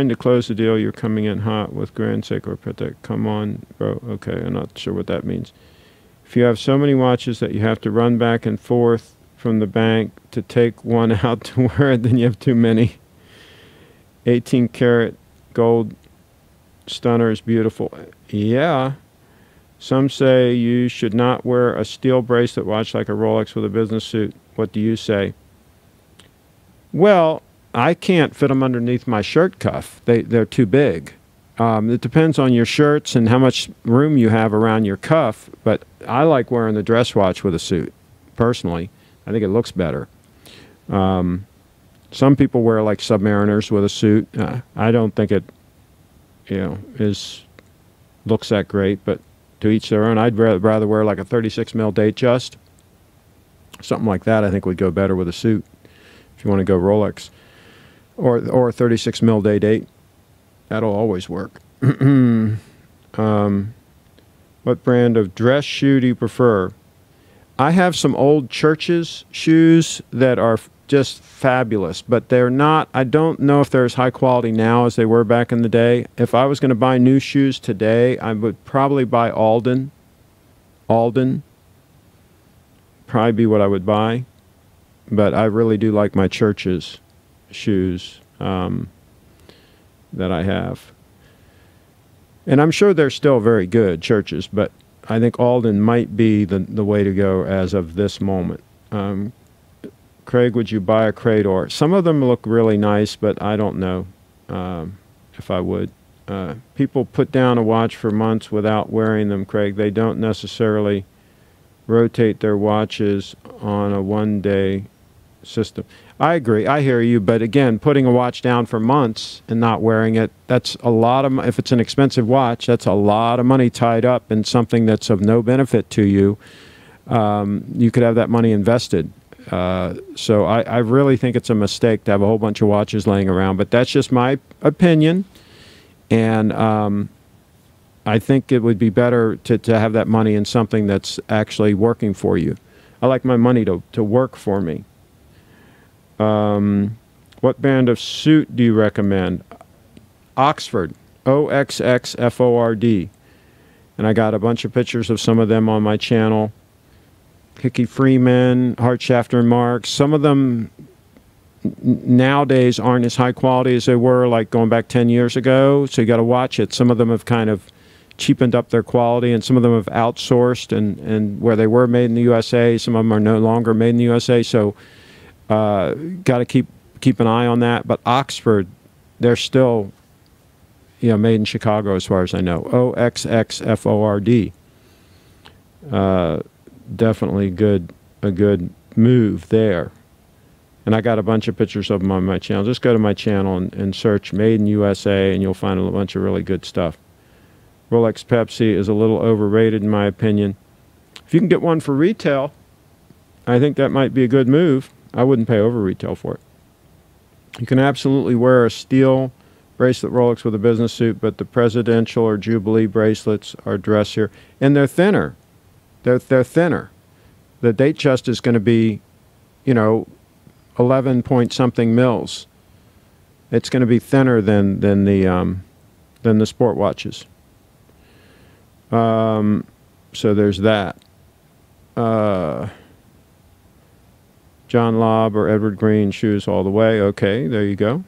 to close the deal. You're coming in hot with Grand Seiko Patek. Come on, bro. Okay, I'm not sure what that means. If you have so many watches that you have to run back and forth from the bank to take one out to wear it, then you have too many. 18 karat gold stunner is beautiful. Yeah. Some say you should not wear a steel bracelet watch like a Rolex with a business suit. What do you say? Well, I can't fit them underneath my shirt cuff. They're too big. It depends on your shirts and how much room you have around your cuff, but I like wearing the dress watch with a suit, personally. I think it looks better. Some people wear like Submariners with a suit. I don't think it, looks that great, but to each their own. I'd rather wear like a 36 mil DATEJUST. Something like that I think would go better with a suit if you want to go Rolex. Or 36 mil day date. That'll always work. What brand of dress shoe do you prefer? I have some old Church's shoes that are just fabulous, but they're not, I don't know if they're as high quality now as they were back in the day. If I was going to buy new shoes today, I would probably buy Alden. Alden. Probably be what I would buy. But I really do like my Church's shoes that I have. And I'm sure they're still very good, Church's, but I think Alden might be the way to go as of this moment. Craig, would you buy a Crador? Some of them look really nice, but I don't know if I would. People put down a watch for months without wearing them, Craig. They don't necessarily rotate their watches on a one-day system. I agree. I hear you. But again, putting a watch down for months and not wearing it, that's a lot of, if it's an expensive watch, that's a lot of money tied up in something that's of no benefit to you. You could have that money invested. So I really think it's a mistake to have a whole bunch of watches laying around, but that's just my opinion. And I think it would be better to have that money in something that's actually working for you. I like my money to work for me. What brand of suit do you recommend? Oxford, OXXFORD. And I got a bunch of pictures of some of them on my channel. Hickey Freeman, Hartshafter and Marks. Some of them nowadays aren't as high quality as they were like going back 10 years ago, so you got to watch it. Some of them have kind of cheapened up their quality, and some of them have outsourced, and where they were made in the USA, some of them are no longer made in the USA, so got to keep an eye on that. But Oxford, they're still made in Chicago as far as I know. OXXFORD. Definitely a good move there. And I got a bunch of pictures of them on my channel. Just go to my channel and search Made in USA, and you'll find a bunch of really good stuff. Rolex Pepsi is a little overrated in my opinion. If you can get one for retail, I think that might be a good move. I wouldn't pay over retail for it. You can absolutely wear a steel bracelet Rolex with a business suit, but the presidential or Jubilee bracelets are dressier, and they're thinner. They're thinner. The DATEJUST is going to be, 11 point something mils. It's going to be thinner than the sport watches. So there's that. John Lobb or Edward Green shoes all the way. Okay, there you go.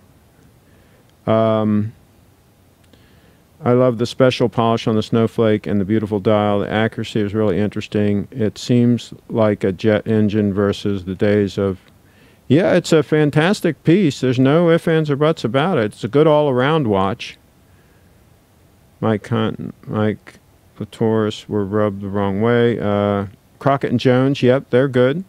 I love the special polish on the snowflake and the beautiful dial. The accuracy is really interesting. It seems like a jet engine versus the days of... Yeah, it's a fantastic piece. There's no ifs, ands, or buts about it. It's a good all-around watch. Mike Latourus were rubbed the wrong way. Crockett and Jones, yep, they're good.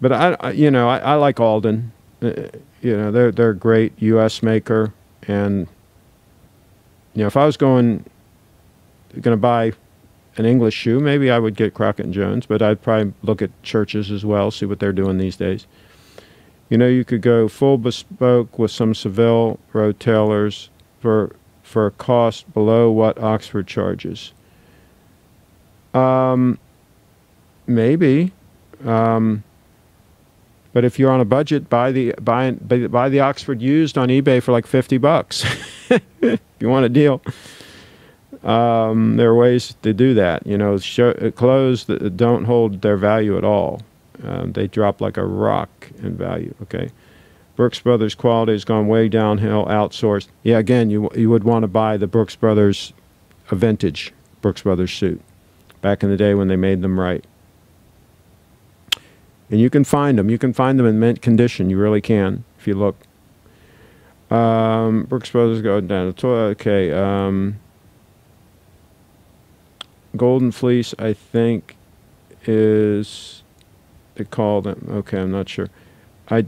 But I like Alden. They're a great U.S. maker, and if I was going to buy an English shoe, maybe I would get Crockett and Jones, but I'd probably look at Church's as well, see what they're doing these days. You could go full bespoke with some Seville road tailors for a cost below what Oxford charges. Maybe. But if you're on a budget, buy the Oxford used on eBay for like $50 if you want a deal. There are ways to do that. Clothes that don't hold their value at all. They drop like a rock in value. Okay, Brooks Brothers quality has gone way downhill. Outsourced. Yeah, again, you would want to buy the Brooks Brothers, a vintage Brooks Brothers suit, back in the day when they made them right. And you can find them. You can find them in mint condition. You really can if you look. Brooks Brothers go down. Okay. Golden Fleece, I think, is, they call them. Okay, I'm not sure. I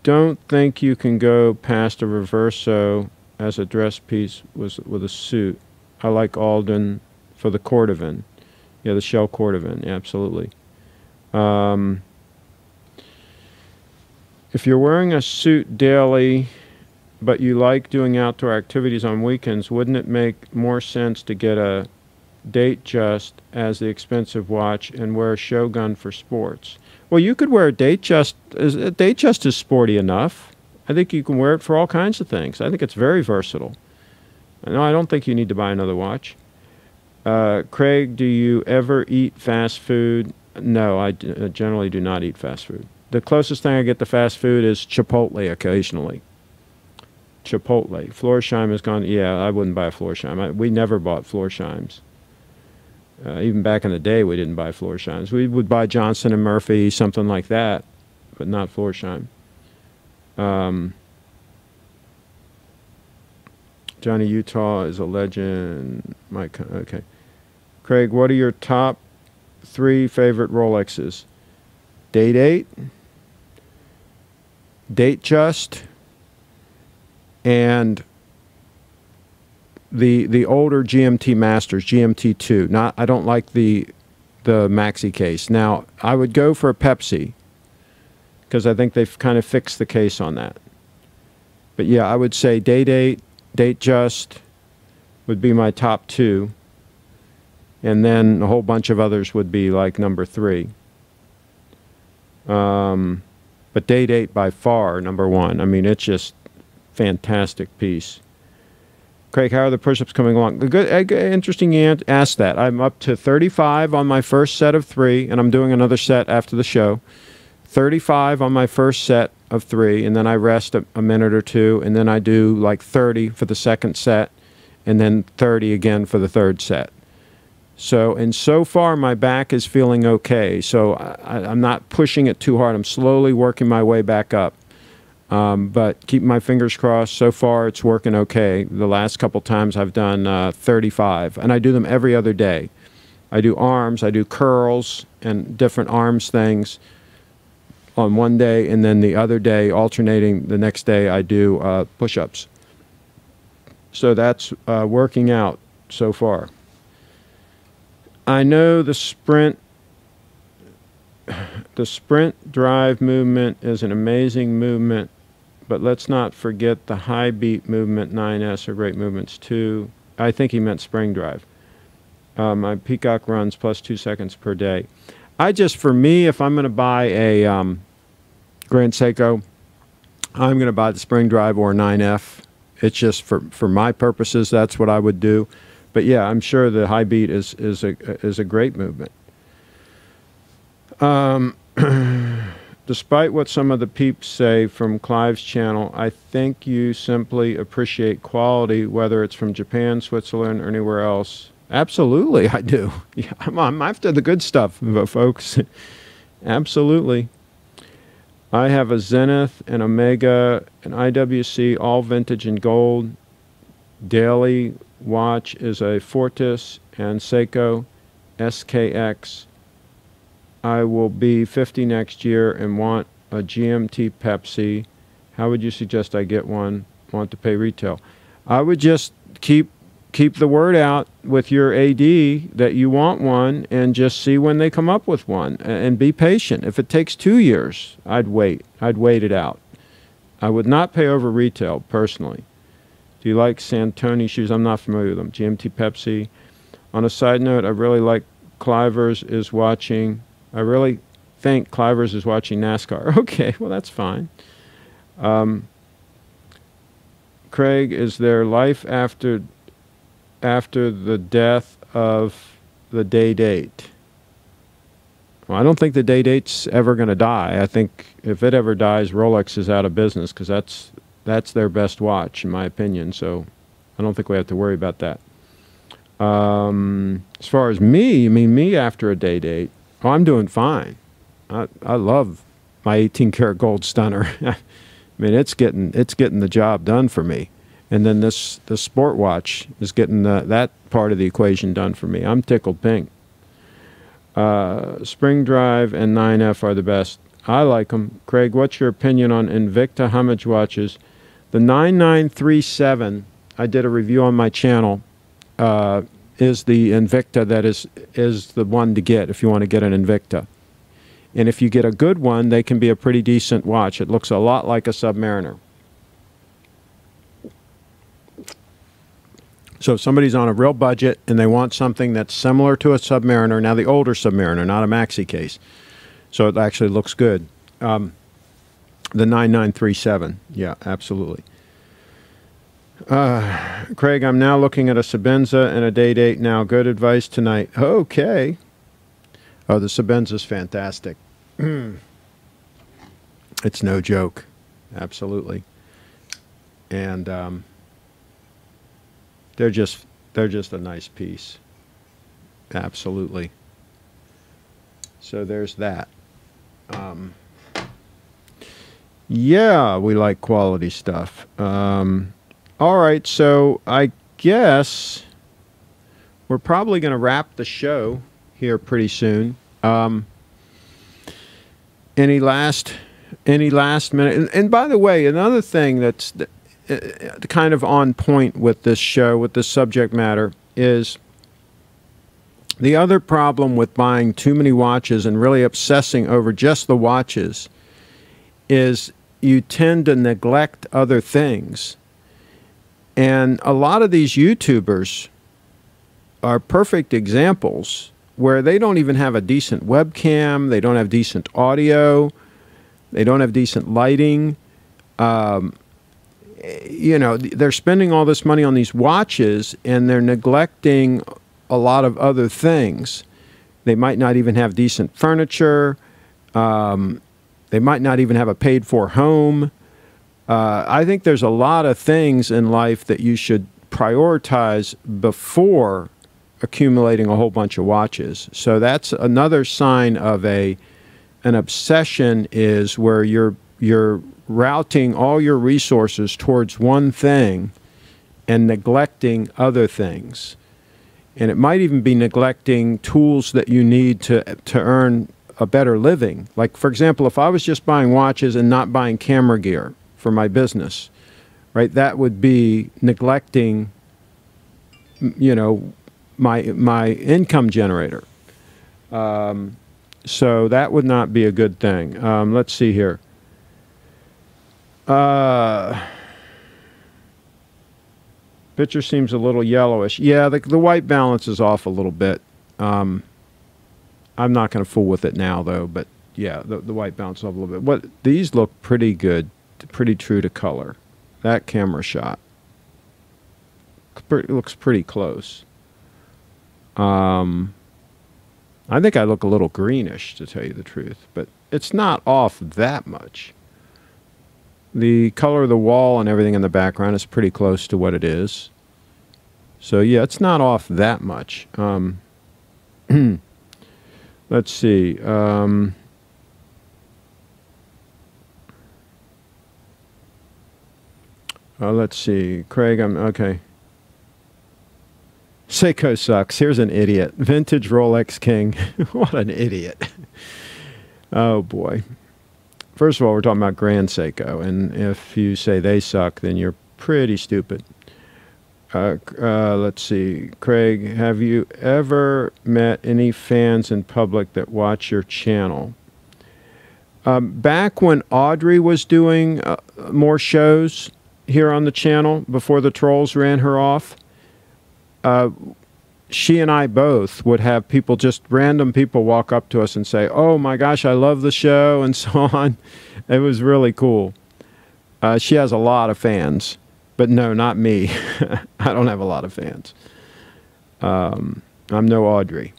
don't think you can go past a Reverso as a dress piece with a suit. I like Alden for the cordovan. Yeah, the shell cordovan. Yeah, absolutely. If you're wearing a suit daily, but you like doing outdoor activities on weekends, wouldn't it make more sense to get a DATEJUST as the expensive watch and wear a Shogun for sports? Well, you could wear a DATEJUST. DATEJUST is sporty enough. I think you can wear it for all kinds of things. I think it's very versatile. No, I don't think you need to buy another watch. Craig, do you ever eat fast food? No, I generally do not eat fast food. The closest thing I get to fast food is Chipotle occasionally. Chipotle. Florsheim has gone, yeah, I wouldn't buy a Florsheim. We never bought Florsheims. Even back in the day, we didn't buy Florshimes. We would buy Johnson & Murphy, something like that, but not Florsheim. Johnny Utah is a legend. Mike, okay. Craig, what are your top 3 favorite Rolexes? Date-8, DATEJUST, and the older GMT Masters, GMT2. I don't like the maxi case. Now, I would go for a Pepsi because I think they've kind of fixed the case on that. But yeah, I would say Date-8, DATEJUST would be my top 2. And then a whole bunch of others would be like number 3. But Date-8 by far number 1. I mean, it's just fantastic piece. Craig, how are the push-ups coming along? Good, interesting you asked that. I'm up to 35 on my first set of 3, and I'm doing another set after the show. 35 on my first set of 3, and then I rest a minute or 2, and then I do like 30 for the second set, and then 30 again for the third set. So far my back is feeling okay. So I'm not pushing it too hard. I'm slowly working my way back up. But keep my fingers crossed. So far it's working okay. The last couple times I've done 35, and I do them every other day. I do arms, I do curls and different arms things on one day, and then the other day, alternating the next day, I do push-ups. So that's working out so far. I know the sprint drive movement is an amazing movement, but let's not forget the high beat movement 9S are great movements too. I think he meant spring drive. My Peacock runs plus 2 seconds per day. For me, if I'm going to buy a Grand Seiko, I'm going to buy the spring drive or 9F. It's just for my purposes, that's what I would do. But yeah, I'm sure the high beat is a great movement. Despite what some of the peeps say from Clive's channel, I think you simply appreciate quality, whether it's from Japan, Switzerland, or anywhere else. Absolutely, I do. Yeah, I'm after the good stuff, folks. Absolutely. I have a Zenith, an Omega, an IWC, all vintage and gold. Daily watch is a Fortis and Seiko SKX I will be 50 next year and want a GMT Pepsi. How would you suggest I get one? Want to pay retail? I would just keep the word out with your AD that you want one, and just see when they come up with one, and be patient. If it takes 2 years, I'd wait. I'd wait it out. I would not pay over retail, personally. Do you like Santoni shoes? I'm not familiar with them. GMT Pepsi. On a side note, I really like Clivers is watching. I really think Clivers is watching NASCAR. Okay, well, that's fine. Craig, is there life after the death of the date? Well, I don't think the date's ever going to die. I think if it ever dies, Rolex is out of business, because that's their best watch, in my opinion. So I don't think we have to worry about that. As far as me, me after a date, oh, I'm doing fine. I love my 18-karat gold stunner. I mean, it's getting the job done for me. And then the sport watch is getting that part of the equation done for me. I'm tickled pink. Spring Drive and 9F are the best. I like them. Craig, what's your opinion on Invicta homage watches? The 9937, I did a review on my channel, is the Invicta that is the one to get if you want to get an Invicta. And if you get a good one, they can be a pretty decent watch. It looks a lot like a Submariner. So if somebody's on a real budget and they want something that's similar to a Submariner, now the older Submariner, not a maxi case, so it actually looks good. The 9937, yeah, absolutely. Craig, I'm now looking at a Sabenza and a Date now. Good advice tonight. Okay. Oh, the Sabenza's fantastic. It's no joke. Absolutely. And they're just a nice piece. Absolutely. So there's that. Yeah, we like quality stuff. All right, so I guess we're probably going to wrap the show here pretty soon. Any last minute? And by the way, another thing that's kind of on point with this show, with this subject matter, is the other problem with buying too many watches and really obsessing over just the watches is you tend to neglect other things. And a lot of these YouTubers are perfect examples where they don't even have a decent webcam, they don't have decent audio, they don't have decent lighting. You know, they're spending all this money on these watches and they're neglecting a lot of other things. They might not even have decent furniture. They might not even have a paid-for home. I think there's a lot of things in life that you should prioritize before accumulating a whole bunch of watches. So that's another sign of an obsession, is where you're routing all your resources towards one thing and neglecting other things. And it might even be neglecting tools that you need to earn a better living. Like, for example, if I was just buying watches and not buying camera gear for my business, right, that would be neglecting, you know, my income generator. So that would not be a good thing. Let's see here. Picture seems a little yellowish. Yeah, the white balance is off a little bit. I'm not going to fool with it now, though. But yeah, the white balance is off a little bit. These look pretty good, pretty true to color. That camera shot looks pretty close. I think I look a little greenish, to tell you the truth, but it's not off that much. The color of the wall and everything in the background is pretty close to what it is. So yeah, it's not off that much. Let's see. Let's see. Craig, okay. Seiko sucks. Here's an idiot. Vintage Rolex King. What an idiot. Oh, boy. First of all, we're talking about Grand Seiko, and if you say they suck, then you're pretty stupid. Let's see. Craig, have you ever met any fans in public that watch your channel? Back when Audrey was doing more shows here on the channel, before the trolls ran her off, she and I both would have people, just random people, walk up to us and say, "Oh my gosh, I love the show," and so on. It was really cool. She has a lot of fans, but no, not me. I don't have a lot of fans. I'm no Audrey.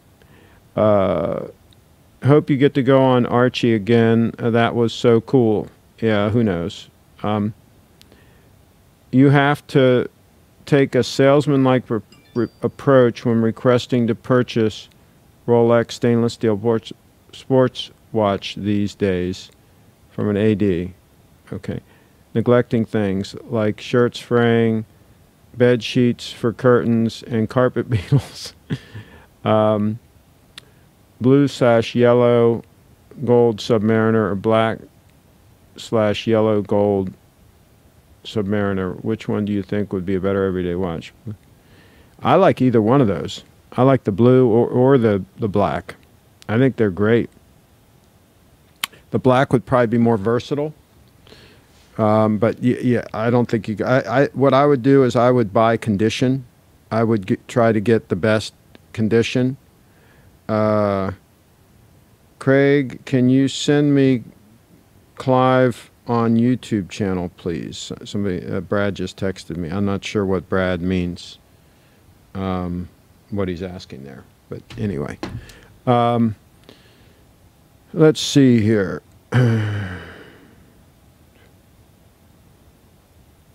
Hope you get to go on Archie again. That was so cool. Yeah, who knows? You have to take a salesman-like approach when requesting to purchase Rolex stainless steel sports watch these days from an AD. Okay. Neglecting things like shirts fraying, bed sheets for curtains, and carpet beetles. Blue/yellow gold Submariner or black/yellow gold Submariner. Which one do you think would be a better everyday watch? I like either one of those. I like the blue or the black. I think they're great. The black would probably be more versatile. But yeah, I don't think you. What I would do is I would buy condition. I would try to get the best condition. Craig, can you send me Clive on YouTube channel, please? Somebody, Brad just texted me. I'm not sure what Brad means. What he's asking there, but anyway, let's see here.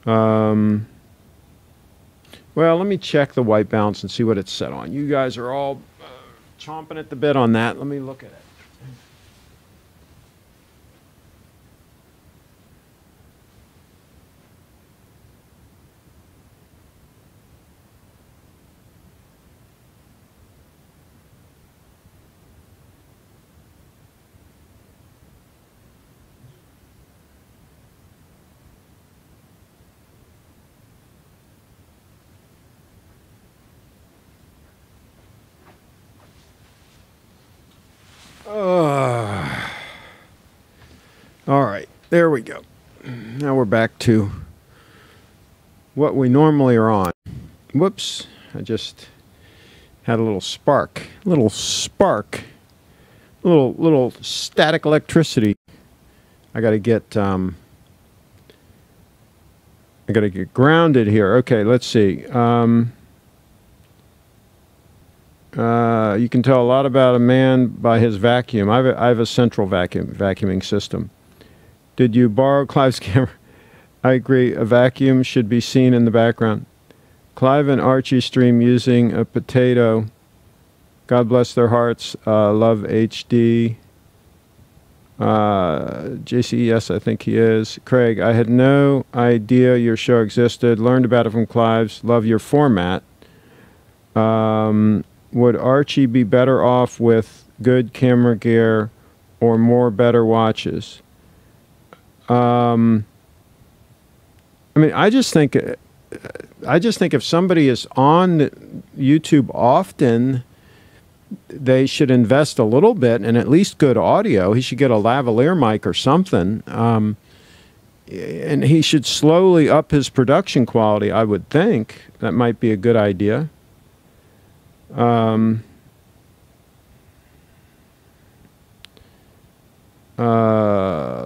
Well, let me check the white balance and see what it's set on. You guys are all chomping at the bit on that. Let me look at it. All right, there we go. Now we're back to what we normally are on. Whoops, I just had a little spark, little static electricity. I got to get grounded here. Okay, let's see. You can tell a lot about a man by his vacuum. I have a central vacuuming system. Did you borrow Clive's camera? I agree. A vacuum should be seen in the background. Clive and Archie stream using a potato. God bless their hearts. Love HD. JCES, I think he is. Craig, I had no idea your show existed. Learned about it from Clive's. Love your format. Would Archie be better off with good camera gear or more better watches? I mean, I just think if somebody is on YouTube often, they should invest a little bit and at least good audio. He should get a lavalier mic or something, and he should slowly up his production quality. I would think that might be a good idea.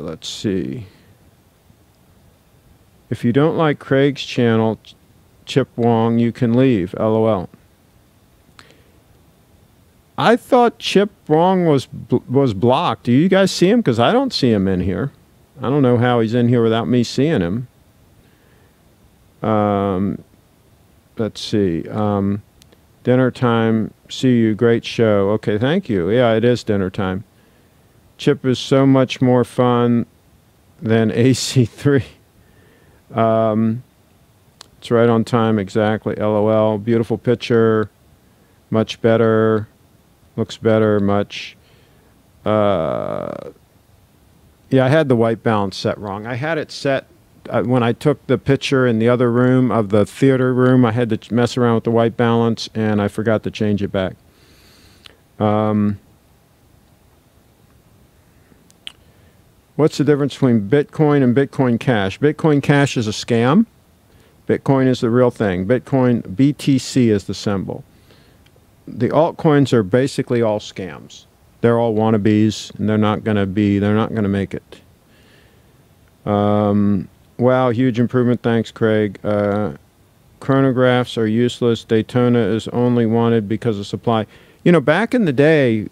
Let's see. If you don't like Craig's channel, Chip Wong, you can leave. LOL. I thought Chip Wong was blocked. Do you guys see him? Because I don't see him in here. I don't know how he's in here without me seeing him. Let's see. Dinner time. See you. Great show. Okay, thank you. Yeah, it is dinner time. Chip is so much more fun than AC3. It's right on time, exactly. LOL. Beautiful picture. Much better. Looks better, much. Yeah, I had the white balance set wrong. I had it set when I took the picture in the other room of the theater room. I had to mess around with the white balance, and I forgot to change it back. What's the difference between Bitcoin and Bitcoin Cash? Bitcoin Cash is a scam. Bitcoin is the real thing. Bitcoin, BTC is the symbol. The altcoins are basically all scams. They're all wannabes, and they're not going to make it. Wow, huge improvement. Thanks, Craig. Chronographs are useless. Daytona is only wanted because of supply. You know, back in the day,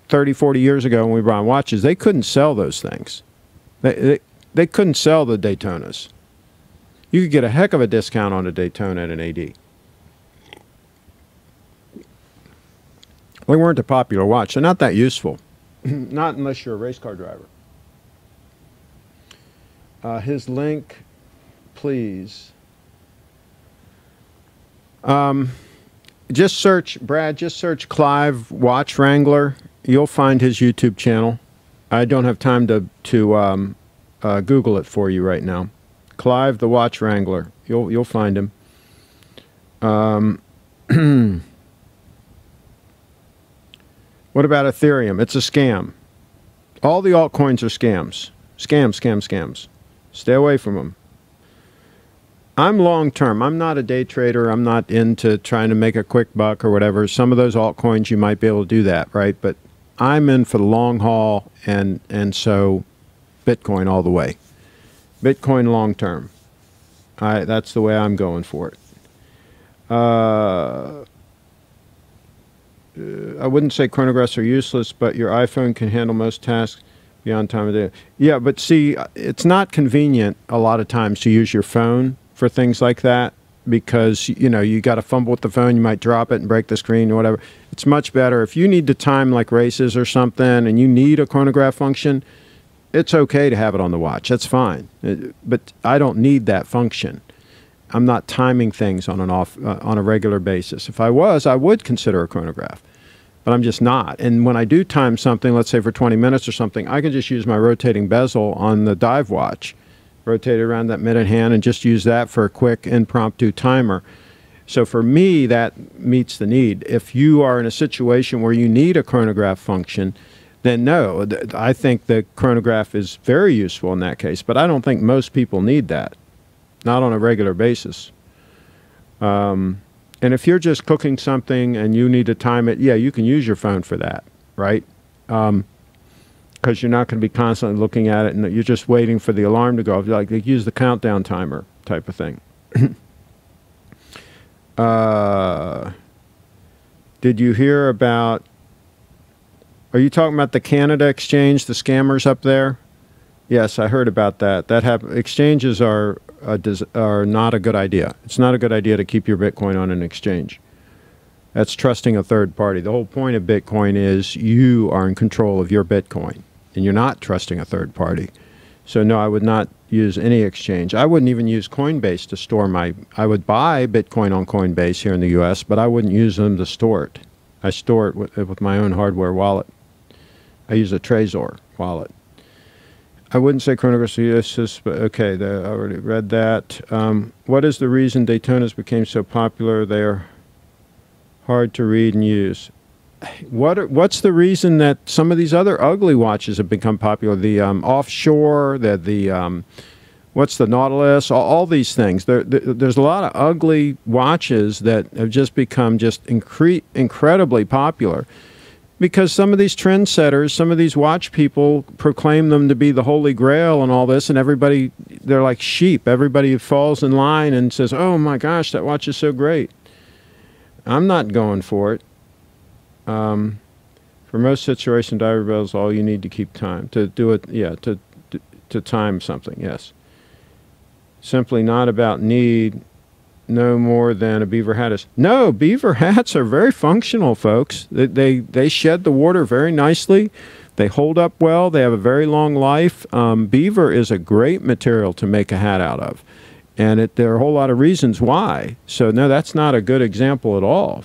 30, 40 years ago when we brought watches, they couldn't sell those things. They couldn't sell the Daytonas. You could get a heck of a discount on a Daytona and an AD. They weren't a popular watch. They're not that useful. Not unless you're a race car driver. His link, please. Just search, Brad, just search Clive Watch Wrangler. You'll find his YouTube channel. I don't have time to Google it for you right now. Clive the Watch Wrangler. You'll find him. What about Ethereum? It's a scam. All the altcoins are scams. Scams. Stay away from them. I'm long-term. I'm not a day trader. I'm not into trying to make a quick buck or whatever. Some of those altcoins, you might be able to do that, right? But I'm in for the long haul, and so Bitcoin all the way. Bitcoin long-term. That's the way I'm going for it. I wouldn't say chronographs are useless, but your iPhone can handle most tasks beyond time of day. Yeah, but see, it's not convenient a lot of times to use your phone for things like that because, you know, you got to fumble with the phone. You might drop it and break the screen or whatever. It's much better. If you need to time like races or something and you need a chronograph function, it's okay to have it on the watch. That's fine. But I don't need that function. I'm not timing things on a regular basis. If I was, I would consider a chronograph. But I'm just not. And when I do time something, let's say for 20 minutes or something, I can just use my rotating bezel on the dive watch, rotate it around that minute hand, and just use that for a quick impromptu timer. So for me, that meets the need. If you are in a situation where you need a chronograph function, then no, I think the chronograph is very useful in that case. But I don't think most people need that, not on a regular basis. And if you're just cooking something and you need to time it, yeah, you can use your phone for that, right? Because you're not going to be constantly looking at it and you're just waiting for the alarm to go off. Like use the countdown timer type of thing. Did you hear about, are you talking about the Canada exchange, the scammers up there? Yes, I heard about that. That exchanges are not a good idea. It's not a good idea to keep your Bitcoin on an exchange. That's trusting a third party. The whole point of Bitcoin is you are in control of your Bitcoin, and you're not trusting a third party. So no, I would not use any exchange. I wouldn't even use Coinbase to store my, I would buy Bitcoin on Coinbase here in the US, but I wouldn't use them to store it. I store it with my own hardware wallet. I use a Trezor wallet. I wouldn't say chronographs are useless, but okay, I already read that. What is the reason Daytonas became so popular? They are hard to read and use. What's the reason that some of these other ugly watches have become popular? The offshore, what's the Nautilus? All these things. There's a lot of ugly watches that have just become just incredibly popular. Because some of these trendsetters, some of these watch people proclaim them to be the holy grail and all this, and everybody, they're like sheep. Everybody falls in line and says, oh my gosh, that watch is so great. I'm not going for it. For most situations, diver bell is all you need to keep time. To do it, yeah, to time something, yes. Simply not about need. No more than a beaver hat is. No, beaver hats are very functional, folks. They shed the water very nicely. They hold up well. They have a very long life. Beaver is a great material to make a hat out of. And there are a whole lot of reasons why. So, no, that's not a good example at all.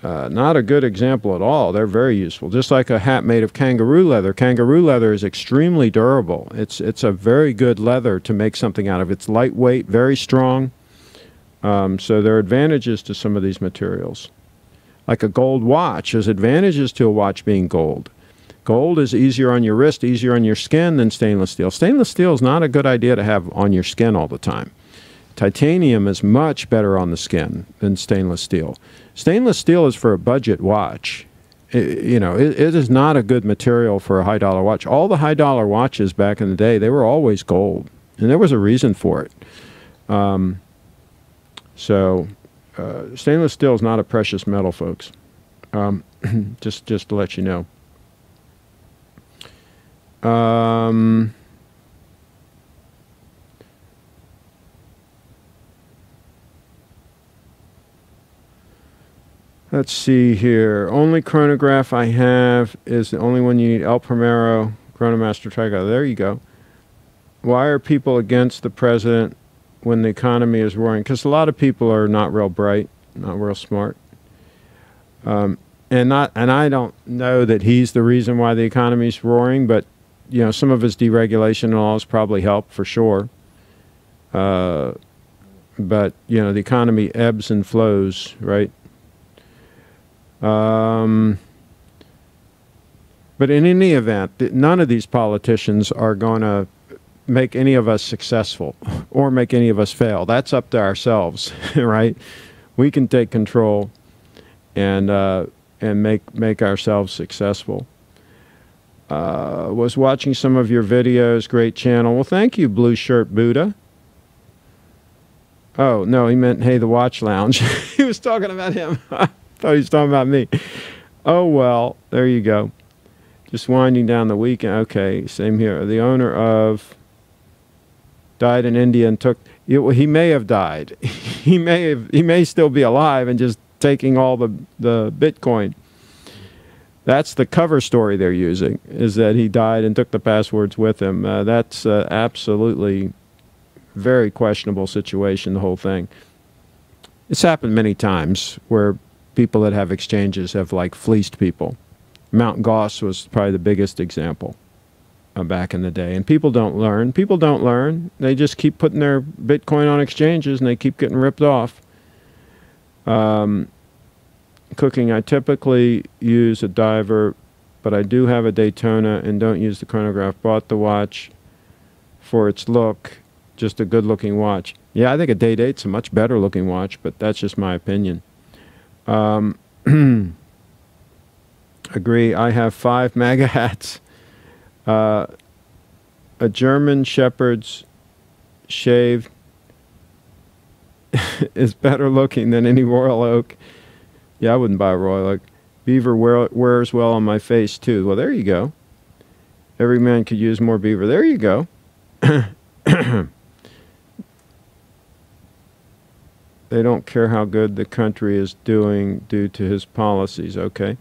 Not a good example at all. They're very useful. Just like a hat made of kangaroo leather. Kangaroo leather is extremely durable. It's a very good leather to make something out of. It's lightweight, very strong. So there are advantages to some of these materials. Like a gold watch, there's advantages to a watch being gold. Gold is easier on your wrist, easier on your skin than stainless steel. Stainless steel is not a good idea to have on your skin all the time. Titanium is much better on the skin than stainless steel. Stainless steel is for a budget watch. It is not a good material for a high-dollar watch. All the high-dollar watches back in the day, they were always gold, and there was a reason for it. Stainless steel is not a precious metal, folks. Just to let you know. Let's see here. Only chronograph I have is the only one you need. El Primero Chronomaster Trigo. There you go. Why are people against the president when the economy is roaring? Because a lot of people are not real bright, not real smart. And I don't know that he's the reason why the economy is roaring, but some of his deregulation laws probably help for sure. But the economy ebbs and flows, right? But in any event, none of these politicians are going to make any of us successful or make any of us fail. That's up to ourselves, right? We can take control and make ourselves successful. Was watching some of your videos. Great channel. Well, thank you, Blue Shirt Buddha. Oh, no, he meant Hey the Watch Lounge. He was talking about him. I thought he was talking about me. Oh, well, there you go. Just winding down the weekend. Okay, same here. The owner of died in India and took. He may have died. He may still be alive and just taking all the Bitcoin. That's the cover story they're using, is that he died and took the passwords with him. That's absolutely very questionable situation, the whole thing. It's happened many times where people that have exchanges have fleeced people. Mt. Goss was probably the biggest example back in the day. And people don't learn. People don't learn. They just keep putting their Bitcoin on exchanges and they keep getting ripped off. Cooking, I typically use a diver, but I do have a Daytona and don't use the chronograph. Bought the watch for its look, just a good-looking watch. Yeah, I think a Day-Date's a much better-looking watch, but that's just my opinion. Agree. I have 5 MAGA hats. A German Shepherd's shaved is better looking than any Royal Oak. Yeah, I wouldn't buy a Royal Oak. Beaver wears well on my face, too. Well, there you go. Every man could use more beaver. There you go. They don't care how good the country is doing due to his policies. Okay.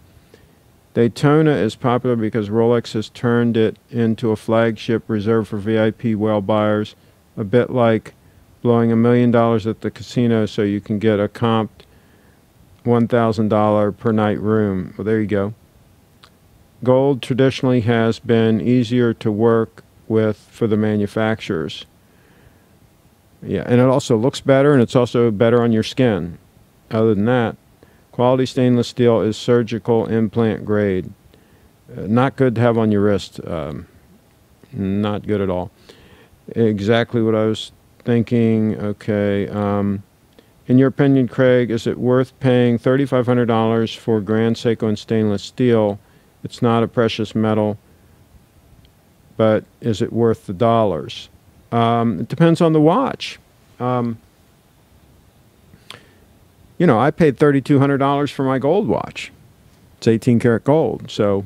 Daytona is popular because Rolex has turned it into a flagship reserved for VIP whale buyers, a bit like blowing $1 million at the casino so you can get a comped $1,000 per night room. Well, there you go. Gold traditionally has been easier to work with for the manufacturers. Yeah, and it also looks better, and it's also better on your skin. Other than that, quality stainless steel is surgical implant grade. Not good to have on your wrist. Not good at all. Exactly what I was thinking. Okay. In your opinion, Craig, is it worth paying $3,500 for Grand Seiko and stainless steel? It's not a precious metal, but is it worth the dollars? It depends on the watch. I paid $3,200 for my gold watch. It's 18 karat gold. So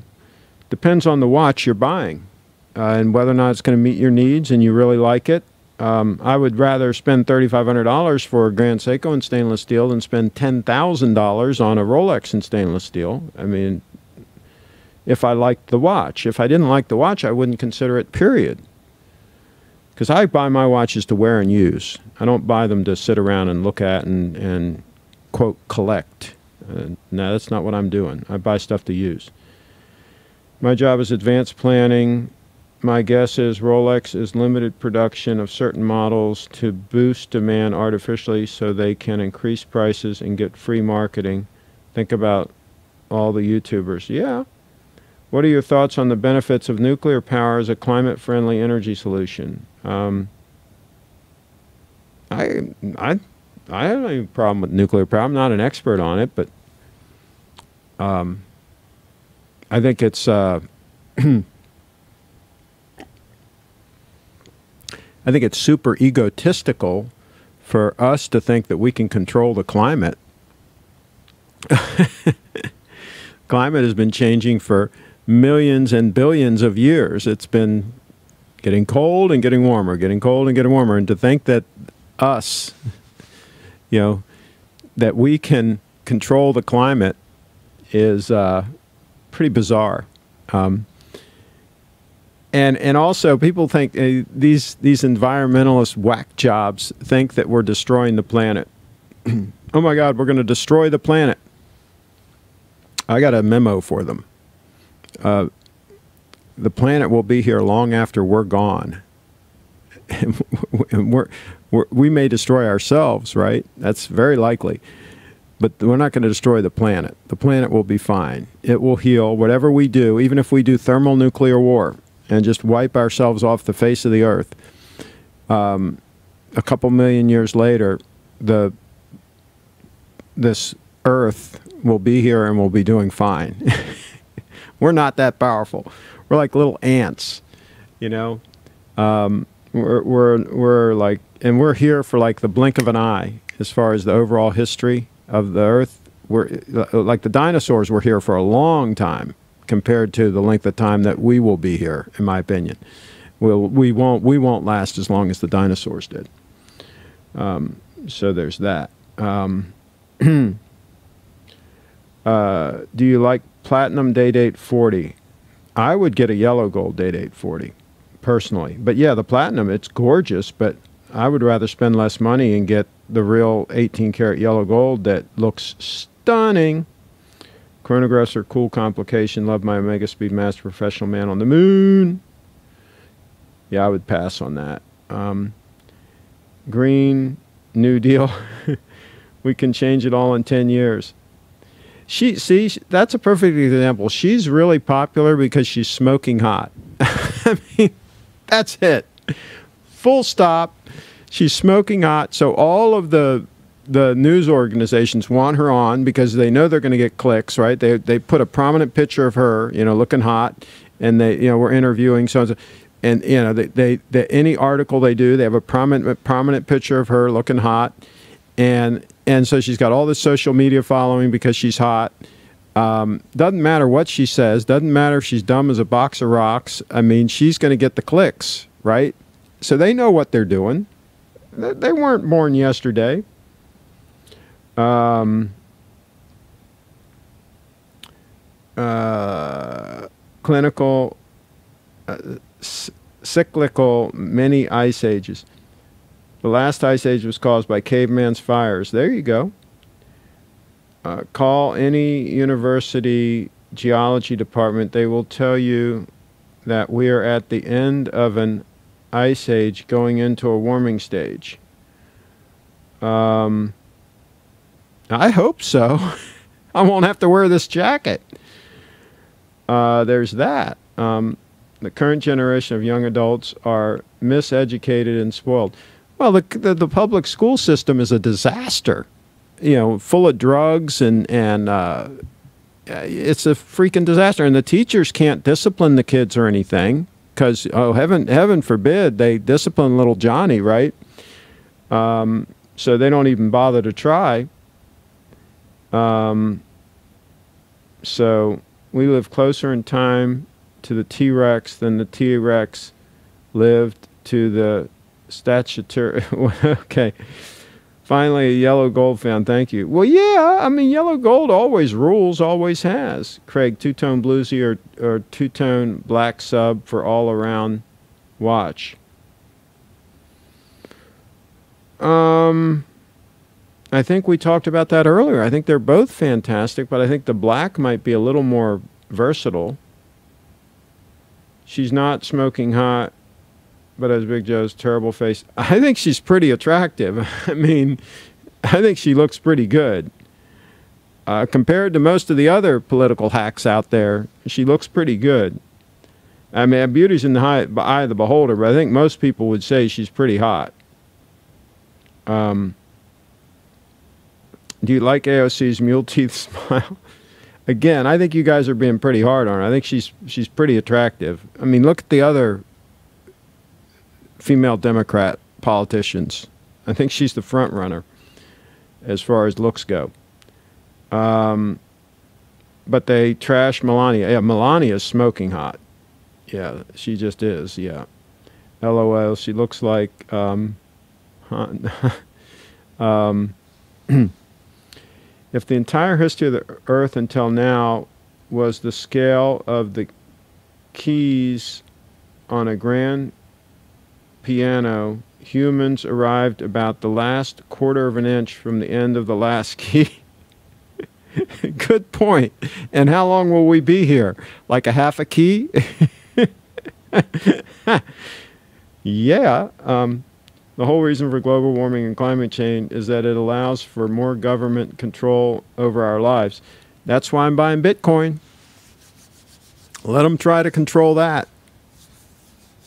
depends on the watch you're buying and whether or not it's going to meet your needs and you really like it. I would rather spend $3,500 for a Grand Seiko in stainless steel than spend $10,000 on a Rolex in stainless steel. I mean, if I liked the watch. If I didn't like the watch, I wouldn't consider it, period. Because I buy my watches to wear and use. I don't buy them to sit around and look at and quote, collect. No, that's not what I'm doing. I buy stuff to use. My job is advanced planning. My guess is Rolex is limited production of certain models to boost demand artificially so they can increase prices and get free marketing. Think about all the YouTubers. Yeah. What are your thoughts on the benefits of nuclear power as a climate-friendly energy solution? I have no problem with nuclear power. I'm not an expert on it, but I think it's I think it's super egotistical for us to think that we can control the climate. Climate has been changing for millions and billions of years. It's been getting cold and getting warmer, getting cold and getting warmer. And to think that us, you know, that we can control the climate is pretty bizarre. And also people think these environmentalist whack jobs think that we're destroying the planet. Oh my God, we're going to destroy the planet. I got a memo for them. The planet will be here long after we're gone. And we may destroy ourselves, right? That's very likely. But we're not going to destroy the planet. The planet will be fine. It will heal. Whatever we do, even if we do thermonuclear war and just wipe ourselves off the face of the earth, a couple million years later, this earth will be here and we'll be doing fine. We're not that powerful. We're like little ants, you know. We're like, and we're here for like the blink of an eye as far as the overall history of the earth. We're like the dinosaurs were here for a long time compared to the length of time that we will be here, in my opinion. We won't last as long as the dinosaurs did. So there's that. Do you like platinum Day-Date 40? I would get a yellow gold Day-Date 40, personally. But yeah, the platinum, it's gorgeous, but I would rather spend less money and get the real 18-karat yellow gold that looks stunning. Chronographs are cool complication. Love my Omega Speedmaster Professional Man on the Moon. Yeah, I would pass on that. Green New Deal. We can change it all in 10 years. See, that's a perfect example. She's really popular because she's smoking hot. I mean, that's it. Full stop. She's smoking hot. So all of the news organizations want her on because they know they're going to get clicks, right? They put a prominent picture of her, you know, looking hot, and they, you know, we're interviewing so and you know, they any article they do, they have a prominent picture of her looking hot, and so she's got all this social media following because she's hot. Doesn't matter what she says. Doesn't matter if she's dumb as a box of rocks. I mean, she's going to get the clicks, right? So they know what they're doing. They weren't born yesterday. Clinical, cyclical, many ice ages. The last ice age was caused by caveman's fires. There you go. Call any university geology department. They will tell you that we are at the end of an ice age going into a warming stage. I hope so. I won't have to wear this jacket. There's that. The current generation of young adults are miseducated and spoiled. Well, the public school system is a disaster. You know, full of drugs and it's a freaking disaster. And the teachers can't discipline the kids or anything because, oh, heaven forbid they discipline little Johnny, right? So they don't even bother to try. So we live closer in time to the T-Rex than the T-Rex lived to the statutory. Okay. Finally, a yellow gold found. Thank you. Well, yeah, I mean, yellow gold always rules, always has. Craig, two-tone bluesy or two-tone black sub for all-around watch. I think we talked about that earlier. I think they're both fantastic, but I think the black might be a little more versatile. She's not smoking hot, but has Big Joe's terrible face. I think she's pretty attractive. I mean, I think she looks pretty good. Compared to most of the other political hacks out there, she looks pretty good. I mean, beauty's in the eye of the beholder, but I think most people would say she's pretty hot. Do you like AOC's mule teeth smile? Again, I think you guys are being pretty hard on her. I think she's pretty attractive. I mean, look at the other female Democrat politicians. I think she's the front runner as far as looks go. But they trash Melania. Yeah, Melania's smoking hot. Yeah, she just is. Yeah. LOL. She looks like if the entire history of the Earth until now was the scale of the keys on a grand piano, humans arrived about the last quarter of an inch from the end of the last key. Good point. And how long will we be here? Like a half a key? Yeah. The whole reason for global warming and climate change is that it allows for more government control over our lives. That's why I'm buying Bitcoin. Let them try to control that.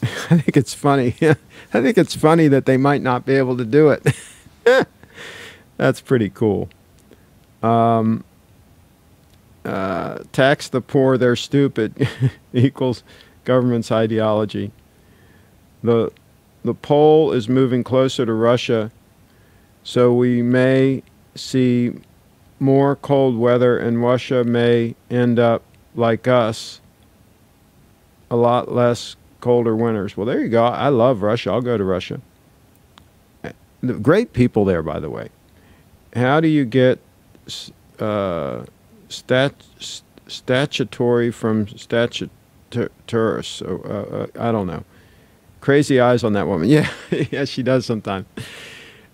I think it's funny. I think it's funny that they might not be able to do it. That's pretty cool. Tax the poor, they're stupid equals government's ideology. The pole is moving closer to Russia, so we may see more cold weather, and Russia may end up like us, a lot less colder winters. Well, there you go. I love Russia. I'll go to Russia. Great people there, by the way. How do you get statutory from statutorous? I don't know. Crazy eyes on that woman. Yeah, yeah, she does sometimes.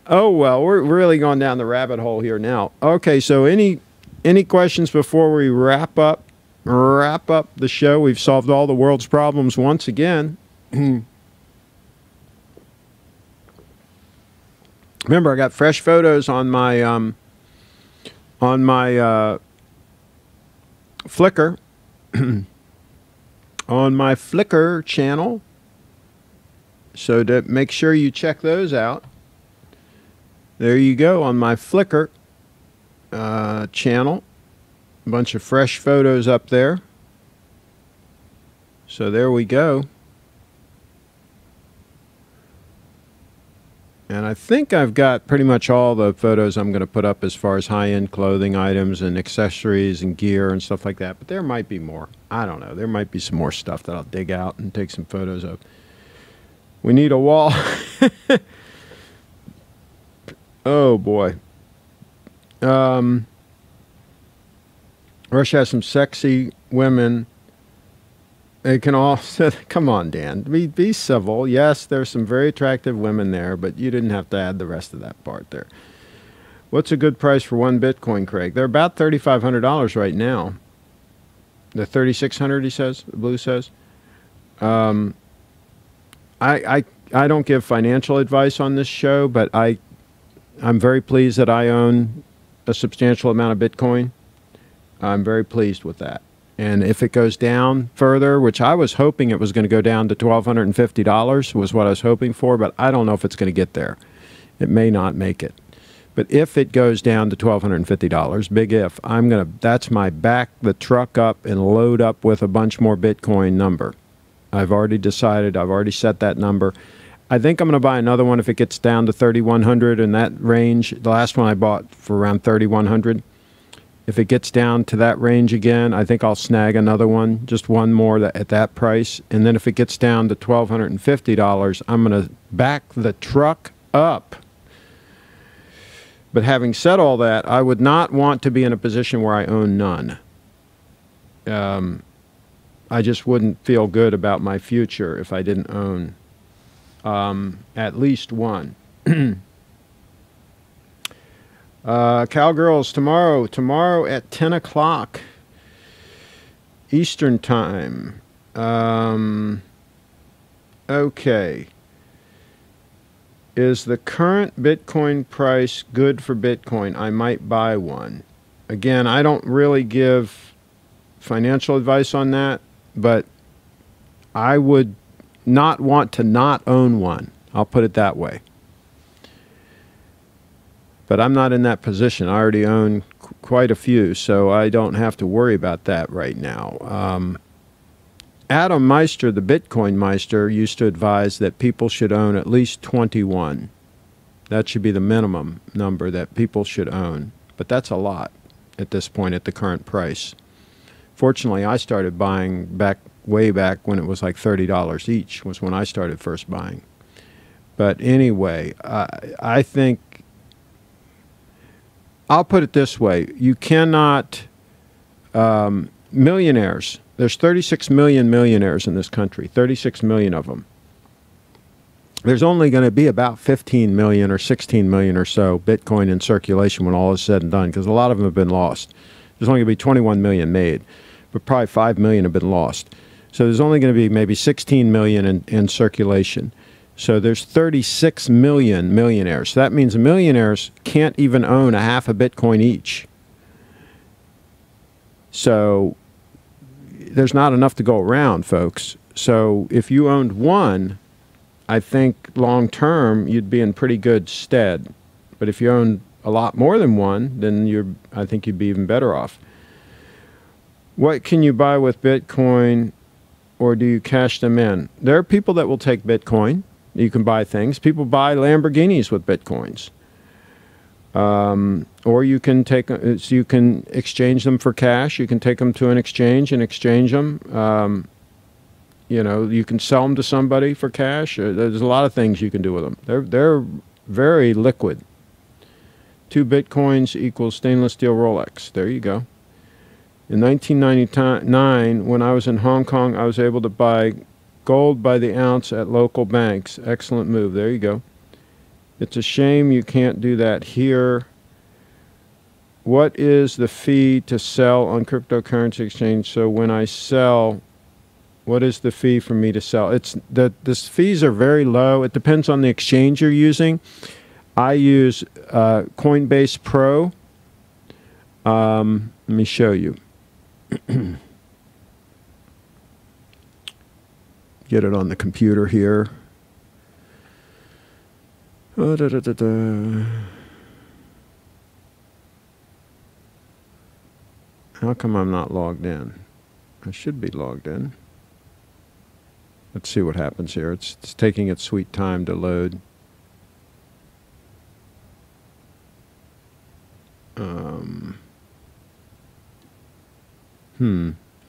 Oh, well, we're really going down the rabbit hole here now. Okay, so any questions before we wrap up the show? We've solved all the world's problems once again. Remember, I got fresh photos on my Flickr on my Flickr channel. So to make sure you check those out. There you go on my Flickr channel. A bunch of fresh photos up there. So there we go. And I think I've got pretty much all the photos I'm going to put up as far as high-end clothing items and accessories and gear and stuff like that. But there might be more. I don't know. There might be some more stuff that I'll dig out and take some photos of. We need a wall. Oh, boy. Russia has some sexy women. They can all... Come on, Dan. Be civil. Yes, there's some very attractive women there, but you didn't have to add the rest of that part there. What's a good price for one Bitcoin, Craig? They're about $3,500 right now. The 3,600, he says. Blue says. I don't give financial advice on this show, but I'm very pleased that I own a substantial amount of Bitcoin. I'm very pleased with that. And if it goes down further, which I was hoping it was going to go down to $1,250 was what I was hoping for, but I don't know if it's going to get there. It may not make it. But if it goes down to $1,250, big if, that's my back the truck up and load up with a bunch more Bitcoin number. I've already decided, I've already set that number. I think I'm going to buy another one if it gets down to 3,100 in that range. The last one I bought for around 3,100. If it gets down to that range again, I think I'll snag another one, just one more at that price. And then if it gets down to $1,250, I'm going to back the truck up. But having said all that, I would not want to be in a position where I own none. I just wouldn't feel good about my future if I didn't own at least one. Cowgirls, tomorrow at 10 o'clock Eastern Time. Okay. Is the current Bitcoin price good for Bitcoin? I might buy one. Again, I don't really give financial advice on that, but I would not want to not own one. I'll put it that way. But I'm not in that position. I already own quite a few, so I don't have to worry about that right now. Adam Meister, the Bitcoin Meister, used to advise that people should own at least 21. That should be the minimum number that people should own. But that's a lot at this point at the current price. Fortunately, I started buying way back when it was like $30 each, was when I started first buying. But anyway, I think, I'll put it this way. You cannot, millionaires, there's 36 million millionaires in this country, 36 million of them. There's only going to be about 15 million or 16 million or so Bitcoin in circulation when all is said and done, because a lot of them have been lost. There's only going to be 21 million made, but probably 5 million have been lost. So there's only going to be maybe 16 million in circulation. So there's 36 million millionaires. So that means millionaires can't even own a half a Bitcoin each. So there's not enough to go around, folks. So if you owned one, I think long term you'd be in pretty good stead. But if you owned a lot more than one, then I think you'd be even better off. What can you buy with Bitcoin, or do you cash them in? There are people that will take Bitcoin. You can buy things. People buy Lamborghinis with Bitcoins. Or you can you can exchange them for cash. You can take them to an exchange and exchange them. You know, you can sell them to somebody for cash. There's a lot of things you can do with them. They're very liquid. 2 Bitcoins equals stainless steel Rolex. There you go. In 1999, when I was in Hong Kong, I was able to buy gold by the ounce at local banks. Excellent move. There you go. It's a shame you can't do that here. What is the fee to sell on cryptocurrency exchange? So when I sell, what is the fee for me to sell? It's that this fees are very low. It depends on the exchange you're using. I use Coinbase Pro. Let me show you. Get it on the computer here. How come I'm not logged in? I should be logged in. Let's see what happens here. It's taking its sweet time to load.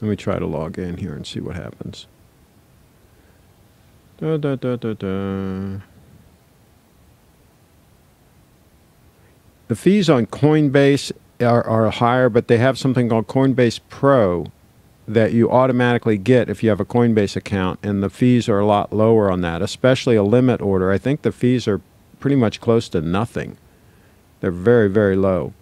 Let me try to log in here and see what happens. The fees on Coinbase are higher, but they have something called Coinbase Pro that you automatically get if you have a Coinbase account, and the fees are a lot lower on that, especially a limit order. I think the fees are pretty much close to nothing. They're very, very low.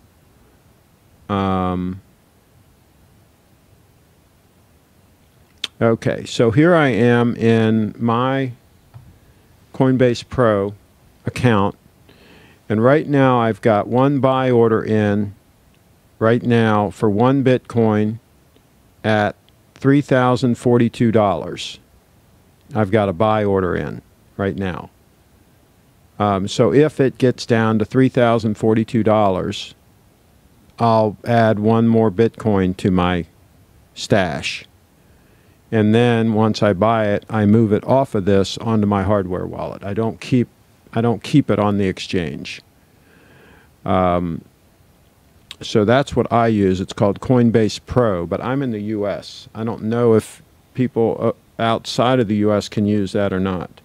Okay, so here I am in my Coinbase Pro account, and right now I've got one buy order in right now for 1 Bitcoin at $3,042. I've got a buy order in right now. So if it gets down to $3,042, I'll add 1 more Bitcoin to my stash. And then once I buy it, I move it off of this onto my hardware wallet. I don't keep it on the exchange. So that's what I use. It's called Coinbase Pro, but I'm in the U.S. I don't know if people outside of the U.S. can use that or not.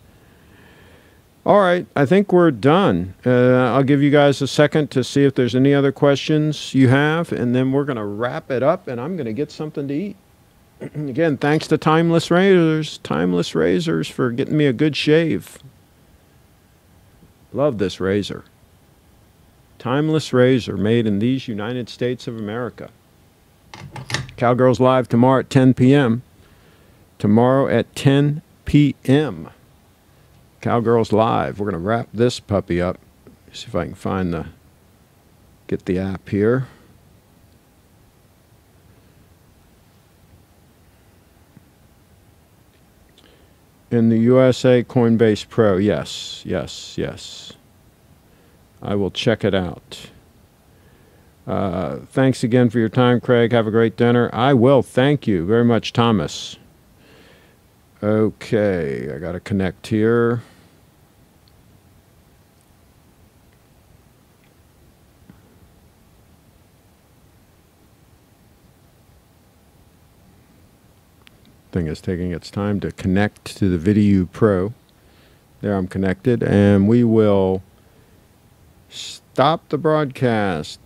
All right, I think we're done. I'll give you guys a second to see if there's any other questions you have, and then we're going to wrap it up, and I'm going to get something to eat. Again, thanks to Timeless Razors for getting me a good shave. Love this razor. Timeless razor made in these United States of America. Cowgirls Live tomorrow at 10 p.m. Tomorrow at 10 p.m. Cowgirls Live. We're going to wrap this puppy up. See if I can find get the app here. In the USA, Coinbase Pro. Yes, yes, yes. I will check it out. Thanks again for your time, Craig. Have a great dinner. I will. Thank you very much, Thomas. Okay, I got to connect here. Thing is taking its time to connect to the Video Pro. There, I'm connected, and we will stop the broadcast.